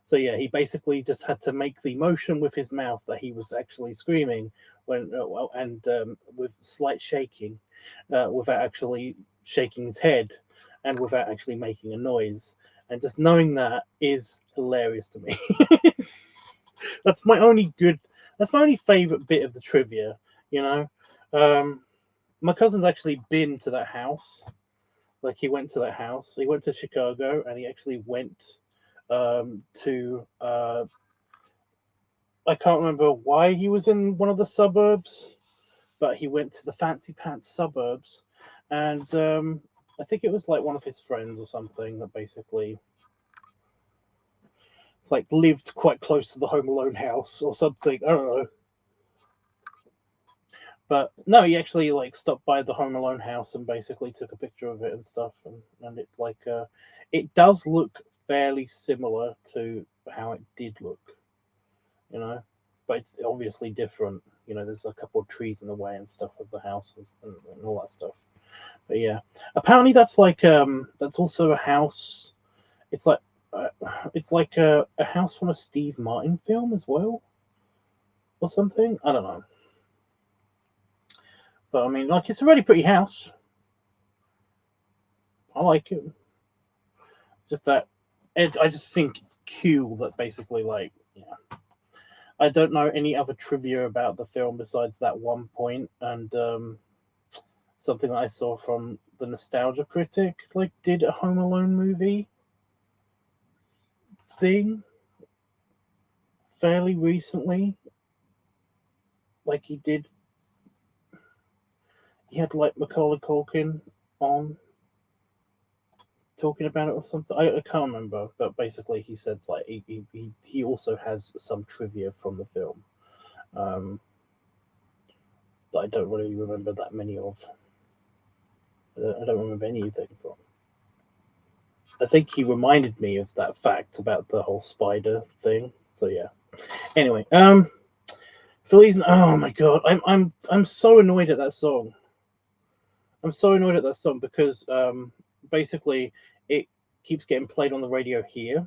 A: So yeah, he basically just had to make the motion with his mouth that he was actually screaming, when and with slight shaking, without actually shaking his head, and without actually making a noise. And just knowing that is hilarious to me. That's my only good. That's my only favorite bit of the trivia. You know, um, my cousin's actually been to that house. Like he went to that house. He went to Chicago, and he actually went to I can't remember why he was in one of the suburbs, but he went to the fancy pants suburbs, and I think it was like one of his friends or something that basically like lived quite close to the Home Alone house or something. I don't know, but no, he actually like stopped by the Home Alone house and basically took a picture of it and stuff, and it's like it does look fairly similar to how it did look, you know, but it's obviously different. You know, there's a couple of trees in the way and stuff of the house, and all that stuff. But yeah, apparently that's also a house. It's like uh, it's like a house from a Steve Martin film as well, or something. I don't know, but I mean, like it's a really pretty house. I like it. Just that, I just think it's cool that basically, like, yeah. I don't know any other trivia about the film besides that one point, and something that I saw from the Nostalgia Critic, like did a Home Alone movie thing fairly recently. Like he did, he had like Macaulay Culkin on talking about it or something. I can't remember, but basically he said like he also has some trivia from the film um, that I don't really remember that many of. I don't remember anything from. I think he reminded me of that fact about the whole spider thing. So yeah. Anyway, Feliz. Oh my god, I'm so annoyed at that song. I'm so annoyed at that song because basically it keeps getting played on the radio here.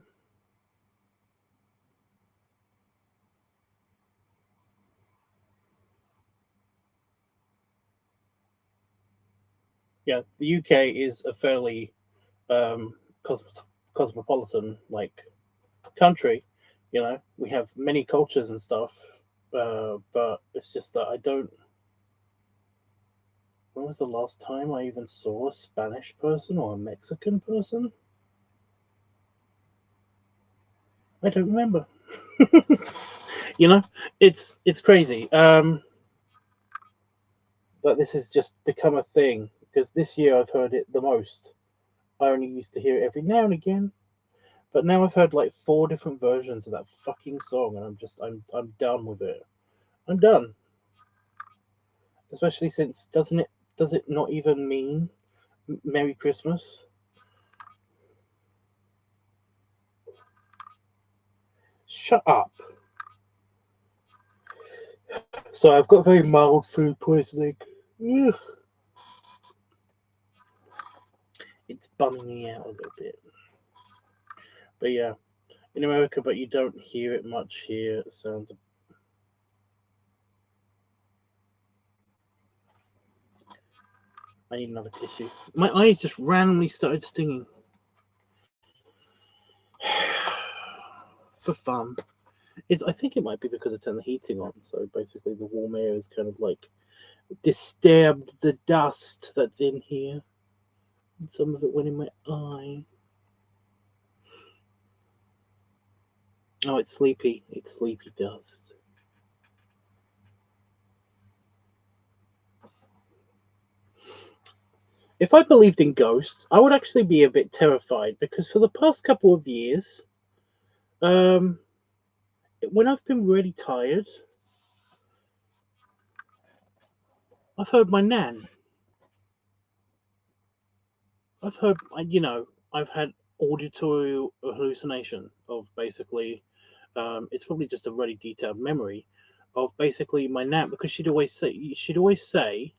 A: Yeah, the UK is a fairly um, cosmopolitan like country. You know, we have many cultures and stuff, but it's just that I don't. When was the last time I even saw a Spanish person or a Mexican person? I don't remember. You know, it's crazy. But this has just become a thing because this year I've heard it the most. I only used to hear it every now and again, but now I've heard like 4 different versions of that fucking song, and I'm done with it. I'm done. Especially since does it not even mean Merry Christmas? Shut up. So I've got very mild food poisoning. Ugh. It's bumming me out a little bit. But yeah, in America, but you don't hear it much here. It sounds. I need another tissue. My eyes just randomly started stinging. For fun. I think it might be because I turned the heating on, so basically the warm air is kind of like disturbed the dust that's in here. And some of it went in my eye. Oh, it's sleepy. It's sleepy dust. If I believed in ghosts, I would actually be a bit terrified because for the past couple of years, um, when I've been really tired, I've heard my nan. I've heard, I've had auditory hallucination of basically, it's probably just a really detailed memory of basically my nan because she'd always say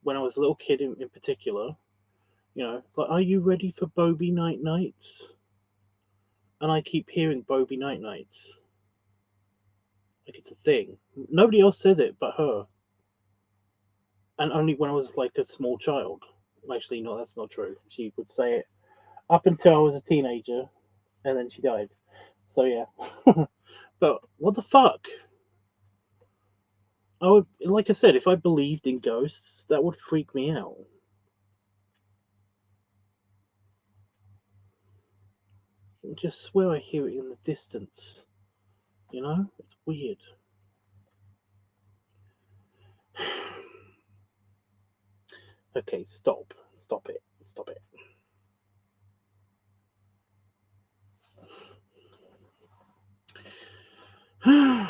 A: when I was a little kid in particular, it's like, are you ready for Bobby Night Nights? And I keep hearing Bobby Night Nights. Like it's a thing. Nobody else says it but her. And only when I was like a small child. Actually, no, that's not true. She would say it up until I was a teenager, and then she died. So yeah. But what the fuck? I would, like I said, if I believed in ghosts, that would freak me out. I just swear I hear it in the distance. It's weird. Okay, stop. Stop it. Stop it.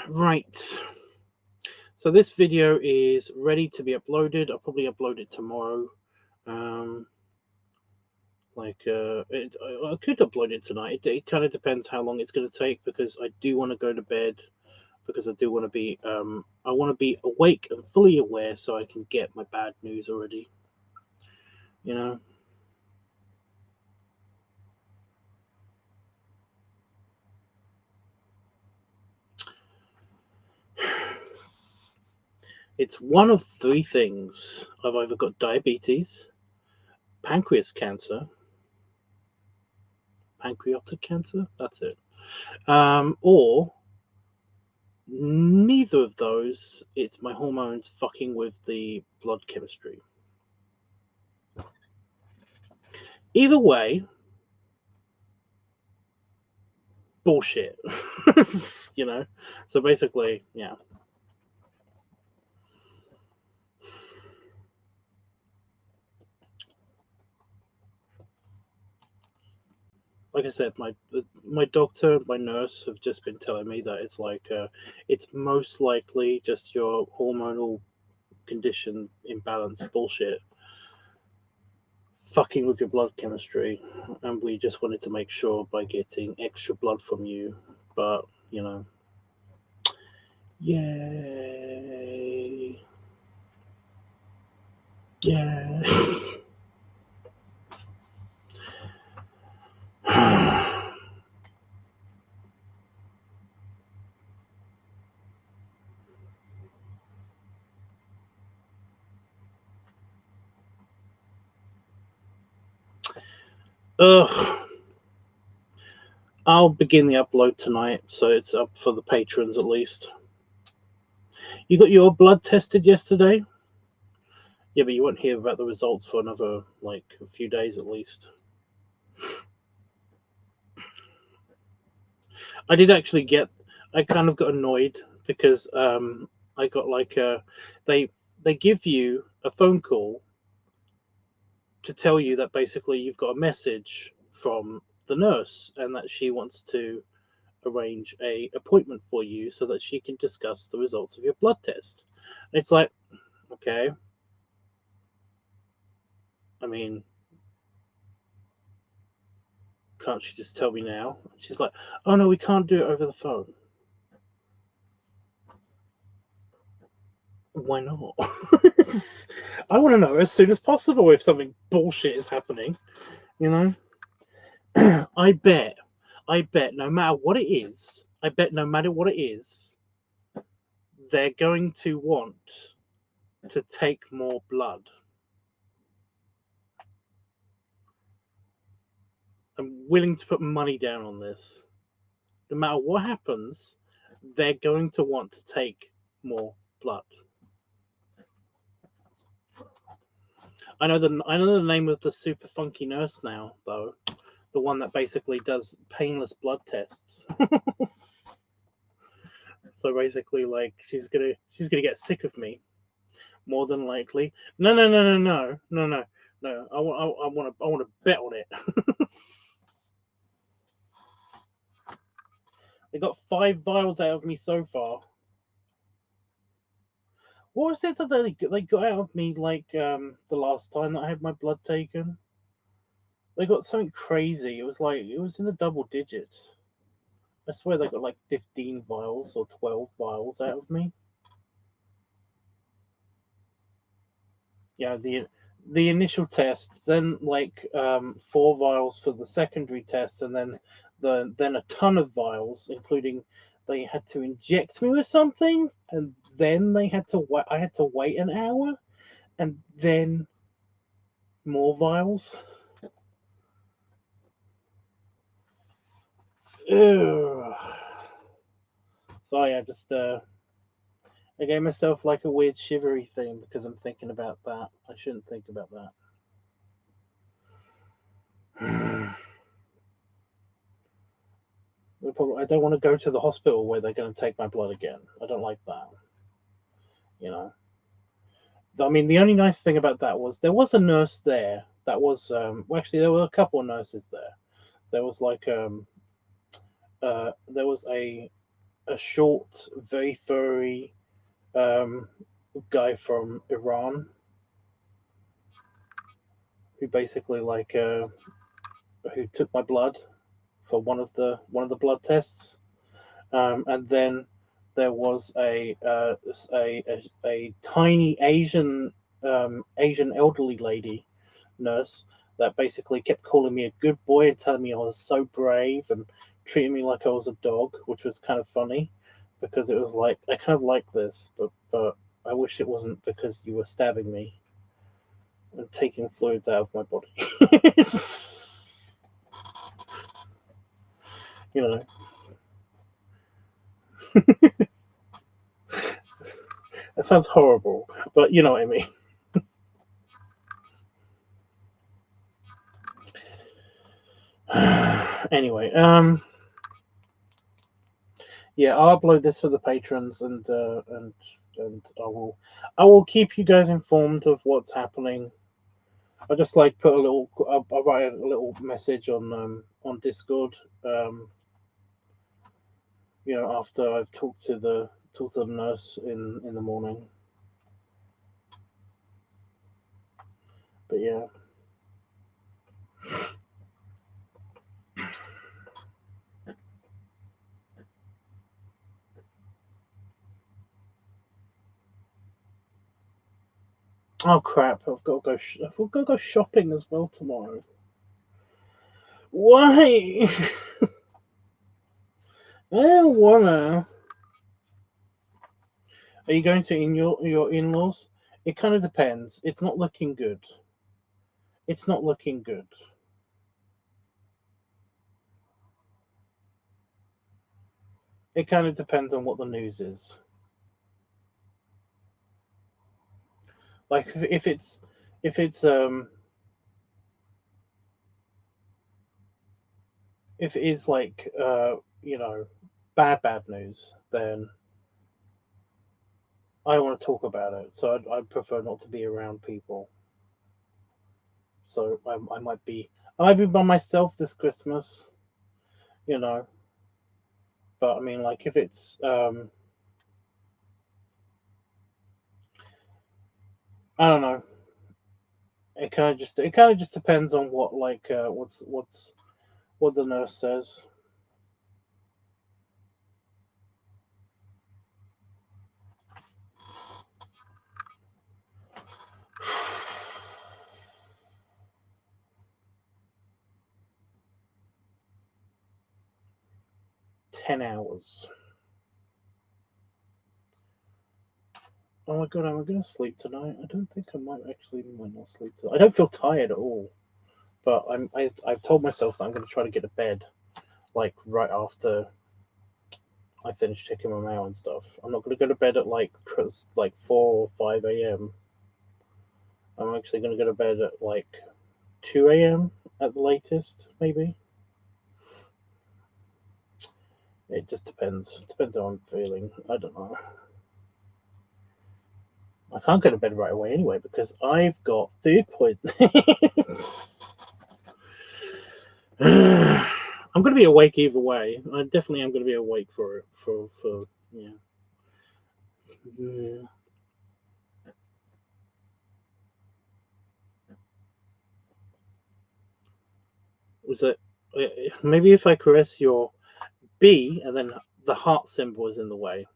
A: Right. So this video is ready to be uploaded. I'll probably upload it tomorrow. I could upload it tonight. It kind of depends how long it's going to take because I do want to go to bed because I do want to be I want to be awake and fully aware so I can get my bad news already. You know. It's one of 3 things. I've either got diabetes, pancreas cancer, pancreatic cancer. That's it. Or neither of those. It's my hormones fucking with the blood chemistry. Either way, bullshit. So basically, yeah. Like I said, my doctor, my nurse have just been telling me that it's like it's most likely just your hormonal condition imbalance bullshit. fucking with your blood chemistry, and we just wanted to make sure by getting extra blood from you. But yay, yeah. Ugh. I'll begin the upload tonight, so it's up for the patrons at least. You got your blood tested yesterday? Yeah, but you won't hear about the results for another, a few days at least. I did actually I kind of got annoyed because I got they give you a phone call to tell you that basically you've got a message from the nurse and that she wants to arrange a appointment for you so that she can discuss the results of your blood test. And it's like, okay, I mean, can't she just tell me now? She's like, oh no, we can't do it over the phone. Why not? I want to know as soon as possible if something bullshit is happening, you know? I bet no matter what it is, they're going to want to take more blood. I'm willing to put money down on this. No matter what happens, they're going to want to take more blood. I know the name of the super funky nurse now, though. The one that basically does painless blood tests. So basically, she's gonna get sick of me, more than likely. No. I want to bet on it. They got 5 vials out of me so far. What was it that they got out of me the last time that I had my blood taken? They got something crazy. It was in the double digits. I swear they got 15 vials or 12 vials out of me. Yeah, the initial test, then 4 vials for the secondary test, and then a ton of vials, including they had to inject me with something, and then I had to wait an hour, and then more vials. Ew. So yeah, I gave myself a weird shivery thing because I'm thinking about that. I shouldn't think about that. I don't want to go to the hospital where they're going to take my blood again. I don't like that. I mean, the only nice thing about that was there was a nurse there. That was actually there were a couple of nurses there. There was there was a short, very furry guy from Iran who basically who took my blood for one of the blood tests, and then there was a tiny Asian elderly lady nurse that basically kept calling me a good boy and telling me I was so brave and treating me like I was a dog, which was kind of funny because it was I kind of like this, but I wish it wasn't because you were stabbing me and taking fluids out of my body. you know. That sounds horrible, but you know what I mean. Anyway, yeah, I'll upload this for the patrons, and I will keep you guys informed of what's happening. I just put a little. I'll write a little message on Discord. After I've talked to the nurse in the morning. But yeah. Oh crap! I've got to go. I've got to go shopping as well tomorrow. Why? I don't wanna. Are you going to your in-laws? It kind of depends. It's not looking good. It's not looking good. It kind of depends on what the news is. Like if it's if it is like bad news, then I don't want to talk about it. So I'd prefer not to be around people. So I might be by myself this Christmas, you know. But I mean, like if it's I don't know. It kind of just depends on what what the nurse says. 10 hours. Oh my god, am I going to sleep tonight? I don't think I might not sleep tonight. I don't feel tired at all, but I've told myself that I'm going to try to get to bed like right after I finish checking my mail and stuff. I'm not going to go to bed at like 4 or 5 a.m. I'm actually going to go to bed at like 2 a.m. at the latest, maybe. It just depends. It depends how I'm feeling. I don't know. I can't go to bed right away anyway because I've got food poisoning. I'm going to be awake either way. I definitely am going to be awake for it. For yeah. Yeah. Was it maybe if I caress your B and then the heart symbol is in the way?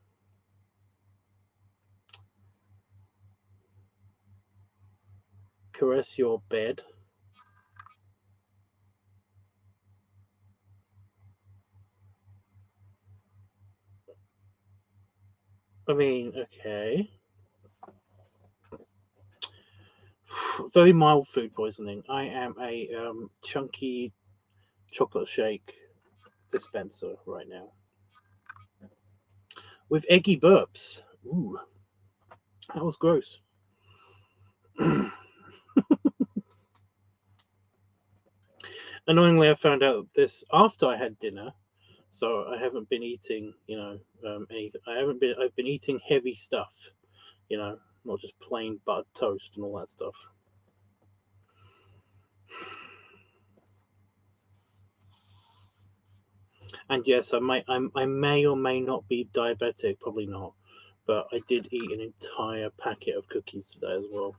A: Caress your bed. I mean, okay. Very mild food poisoning. I am a chunky chocolate shake dispenser right now with eggy burps. Ooh, that was gross. Annoyingly, I found out this after I had dinner, so I haven't been eating, anything. I've been eating heavy stuff, not just plain buttered toast and all that stuff. And yes, I may or may not be diabetic, probably not, but I did eat an entire packet of cookies today as well.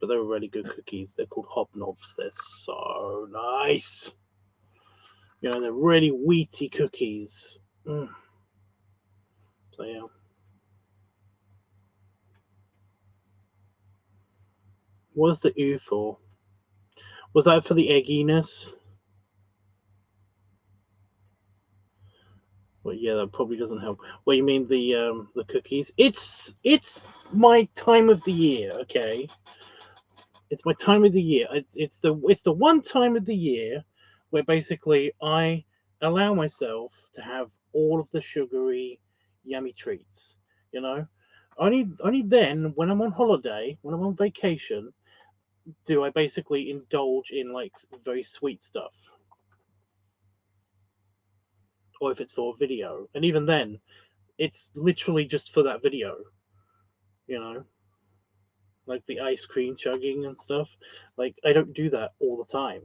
A: But they were really good cookies. They're called Hobnobs. They're so nice. They're really wheaty cookies. Mm. So yeah. What's the ooh for? Was that for the egginess? Well, yeah, that probably doesn't help. Well, you mean the cookies? It's my time of the year. Okay, it's my time of the year. It's the one time of the year where basically I allow myself to have all of the sugary, yummy treats. You know, only then when I'm on holiday, when I'm on vacation, do I basically indulge in like very sweet stuff. Or if it's for a video, and even then, it's literally just for that video. You know, like the ice cream chugging and stuff. Like I don't do that all the time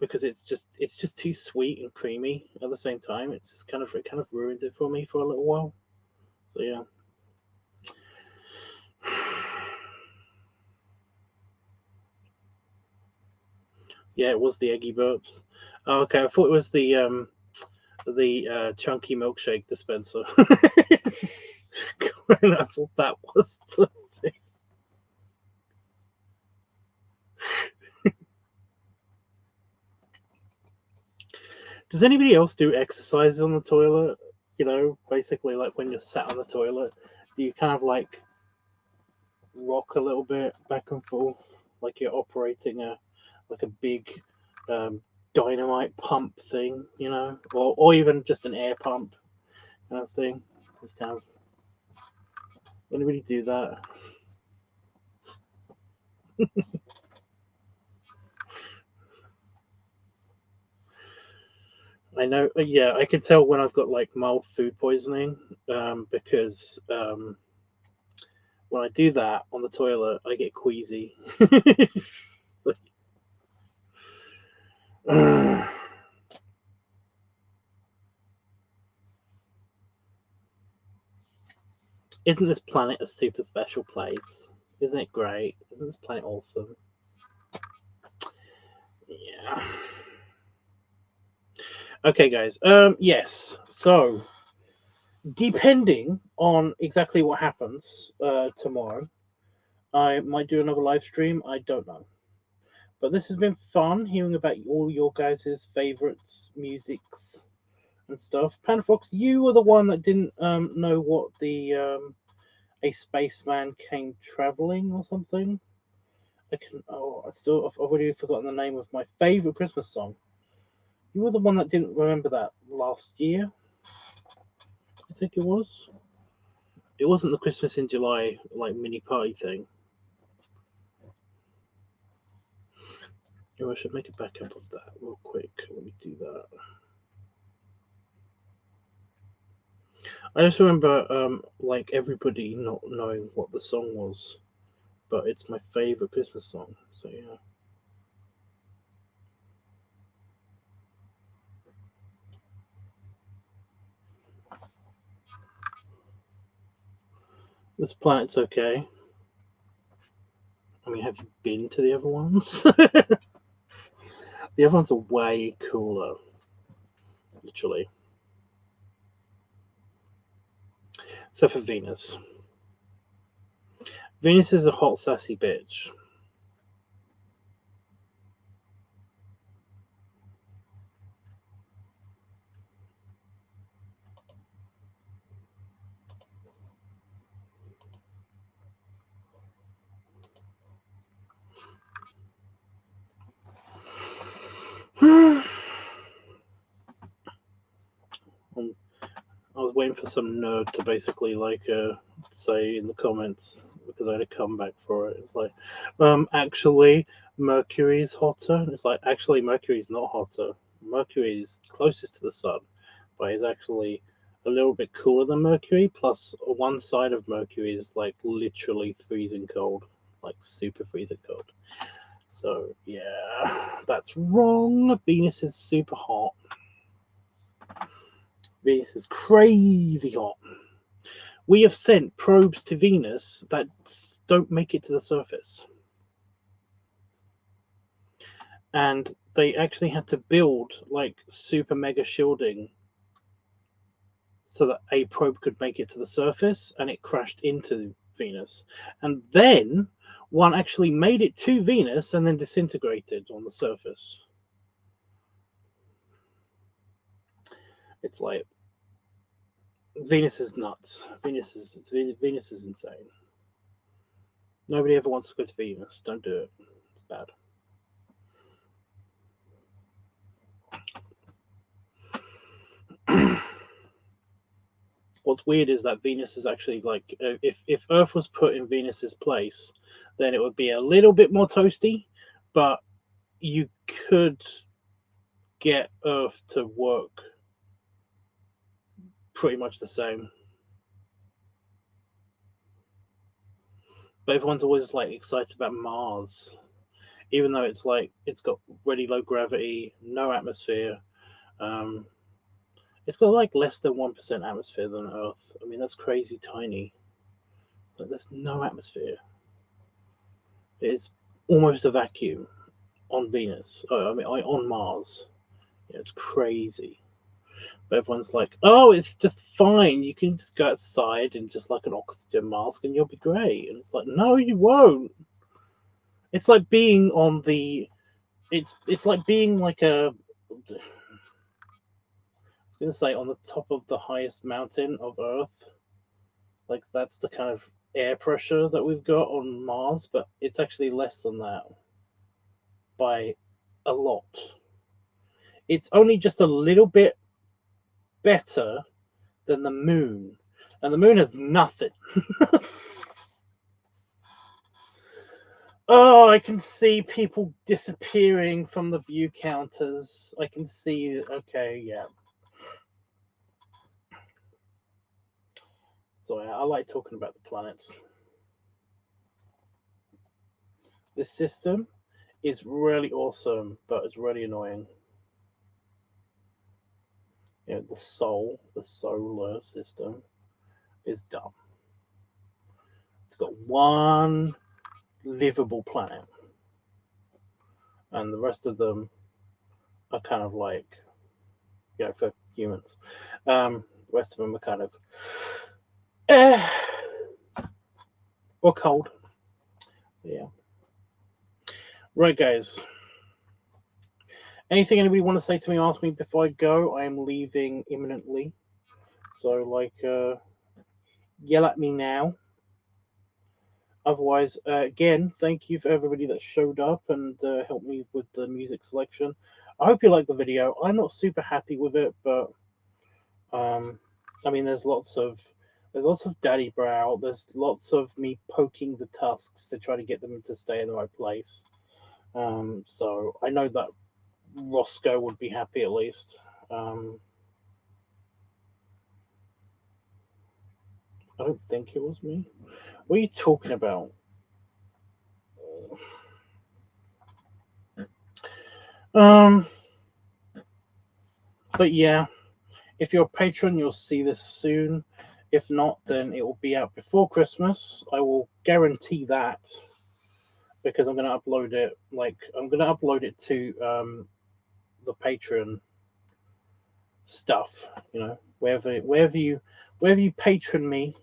A: because it's just too sweet and creamy at the same time. It's just it kind of ruins it for me for a little while. So yeah. Yeah, it was the eggy burps. Oh, okay, I thought it was the chunky milkshake dispenser. I thought that was the thing. Does anybody else do exercises on the toilet? You know, basically like when you're sat on the toilet, do you kind of like rock a little bit back and forth, like you're operating a big um, dynamite pump thing, you know, or even just an air pump kind of thing? Just kind of, does anybody do that? I know, yeah, I can tell when I've got like mild food poisoning, because when I do that on the toilet, I get queasy. Isn't this planet a super special place? Isn't it great? Isn't this planet awesome? Yeah. Okay, guys. Yes. So, depending on exactly what happens tomorrow, I might do another live stream. I don't know. But this has been fun hearing about all your guys' favorites, musics, and stuff. Panafox, you were the one that didn't know what the a spaceman came traveling or something. I've already forgotten the name of my favorite Christmas song. You were the one that didn't remember that last year. I think it was. It wasn't the Christmas in July like mini party thing. Oh, I should make a backup of that real quick. Let me do that. I just remember like everybody not knowing what the song was, but it's my favorite Christmas song. So yeah. This planet's okay. I mean, have you been to the other ones? The other ones are way cooler, literally. So for Venus. Venus is a hot, sassy bitch. I was waiting for some nerd to basically like say in the comments because I had a comeback for it. It's like, actually, Mercury's hotter. And it's like, actually, Mercury's not hotter. Mercury's closest to the sun, but is actually a little bit cooler than Mercury. Plus, one side of Mercury is like literally freezing cold, like super freezing cold. So yeah, that's wrong. Venus is super hot. Venus is crazy hot. We have sent probes to Venus that don't make it to the surface. And they actually had to build like super mega shielding so that a probe could make it to the surface, and it crashed into Venus. And then one actually made it to Venus and then disintegrated on the surface. It's like Venus is nuts. Venus is insane. Nobody ever wants to go to Venus. Don't do it. It's bad. What's weird is that Venus is actually like if Earth was put in Venus's place, then it would be a little bit more toasty, but you could get Earth to work pretty much the same. But everyone's always like excited about Mars, even though it's like it's got really low gravity, no atmosphere. Um, it's got like less than 1% atmosphere than Earth. I mean, that's crazy tiny. Like, there's no atmosphere. It is almost a vacuum. on Venus. I mean, on Mars. Yeah, it's crazy. But everyone's like, "Oh, it's just fine. You can just go outside and just like an oxygen mask, and you'll be great." And it's like, "No, you won't." It's like being on the. It's like being like a. I was gonna say on the top of the highest mountain of Earth. Like that's the kind of air pressure that we've got on Mars, but it's actually less than that by a lot. It's only just a little bit better than the moon, and the moon has nothing. Oh, I can see people disappearing from the view counters. I can see. Okay, yeah. So I like talking about the planets. This system is really awesome, but it's really annoying. You know, the solar system is dumb. It's got one livable planet, and the rest of them are kind of like, for humans. The rest of them are kind of eh, or cold. So, yeah. Right, guys. Anything anybody want to say to me, ask me before I go. I am leaving imminently. So, like, yell at me now. Otherwise, again, thank you for everybody that showed up and helped me with the music selection. I hope you liked the video. I'm not super happy with it, but I mean, there's lots of daddy brow. There's lots of me poking the tusks to try to get them to stay in the right place. So I know that Roscoe would be happy at least. I don't think it was me. What are you talking about? Um, but yeah, if you're a patron, you'll see this soon. If not, then it will be out before Christmas. I will guarantee that because I'm going to upload it. Like I'm going to upload it to the Patreon stuff. You know, wherever you patron me,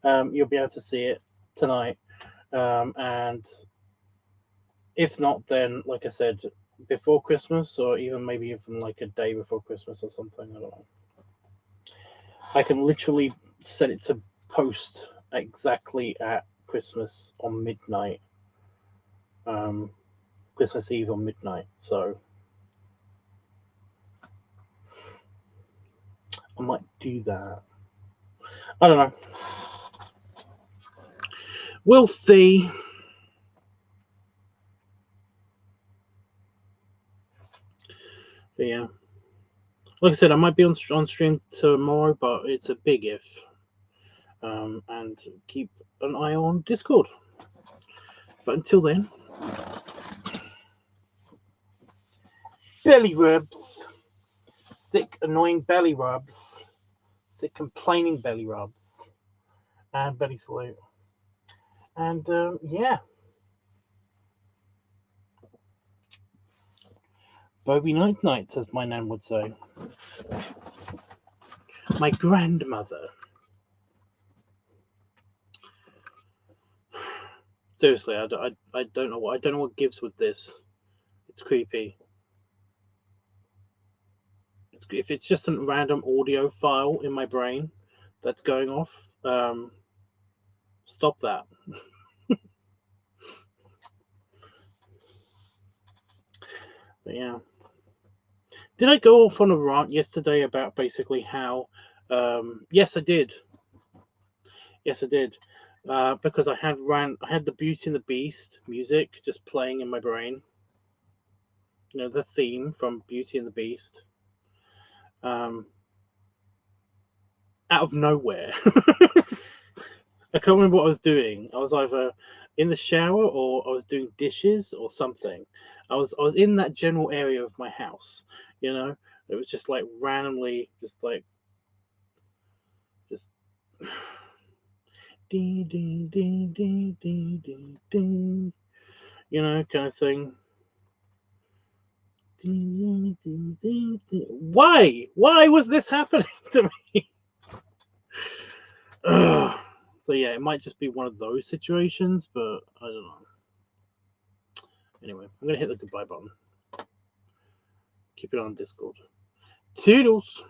A: you'll be able to see it tonight. And if not, then like I said, before Christmas, or even maybe even like a day before Christmas or something. I don't know. I can literally set it to post exactly at Christmas on midnight. Christmas Eve on midnight. So I might do that. I don't know. We'll see. But yeah. Like I said, I might be on stream tomorrow, but it's a big if. And keep an eye on Discord. But until then, belly rubs. Sick, annoying belly rubs. Sick, complaining belly rubs. And belly salute. And yeah. Bobby Night Nights, as my nan would say. My grandmother. Seriously, I don't know what gives with this. It's creepy. If it's just a random audio file in my brain that's going off, stop that. But yeah. Did I go off on a rant yesterday about basically how? Yes, I did. Yes, I did. Because I had the Beauty and the Beast music just playing in my brain. You know, the theme from Beauty and the Beast. Out of nowhere. I can't remember what I was doing. I was either in the shower or I was doing dishes or something. I was in that general area of my house. You know, it was just like randomly, just ding ding ding ding ding ding ding. You know, kind of thing. Why was this happening to me? So yeah, it might just be one of those situations, but I don't know. Anyway, I'm gonna hit the goodbye button. Keep it on Discord. Toodles.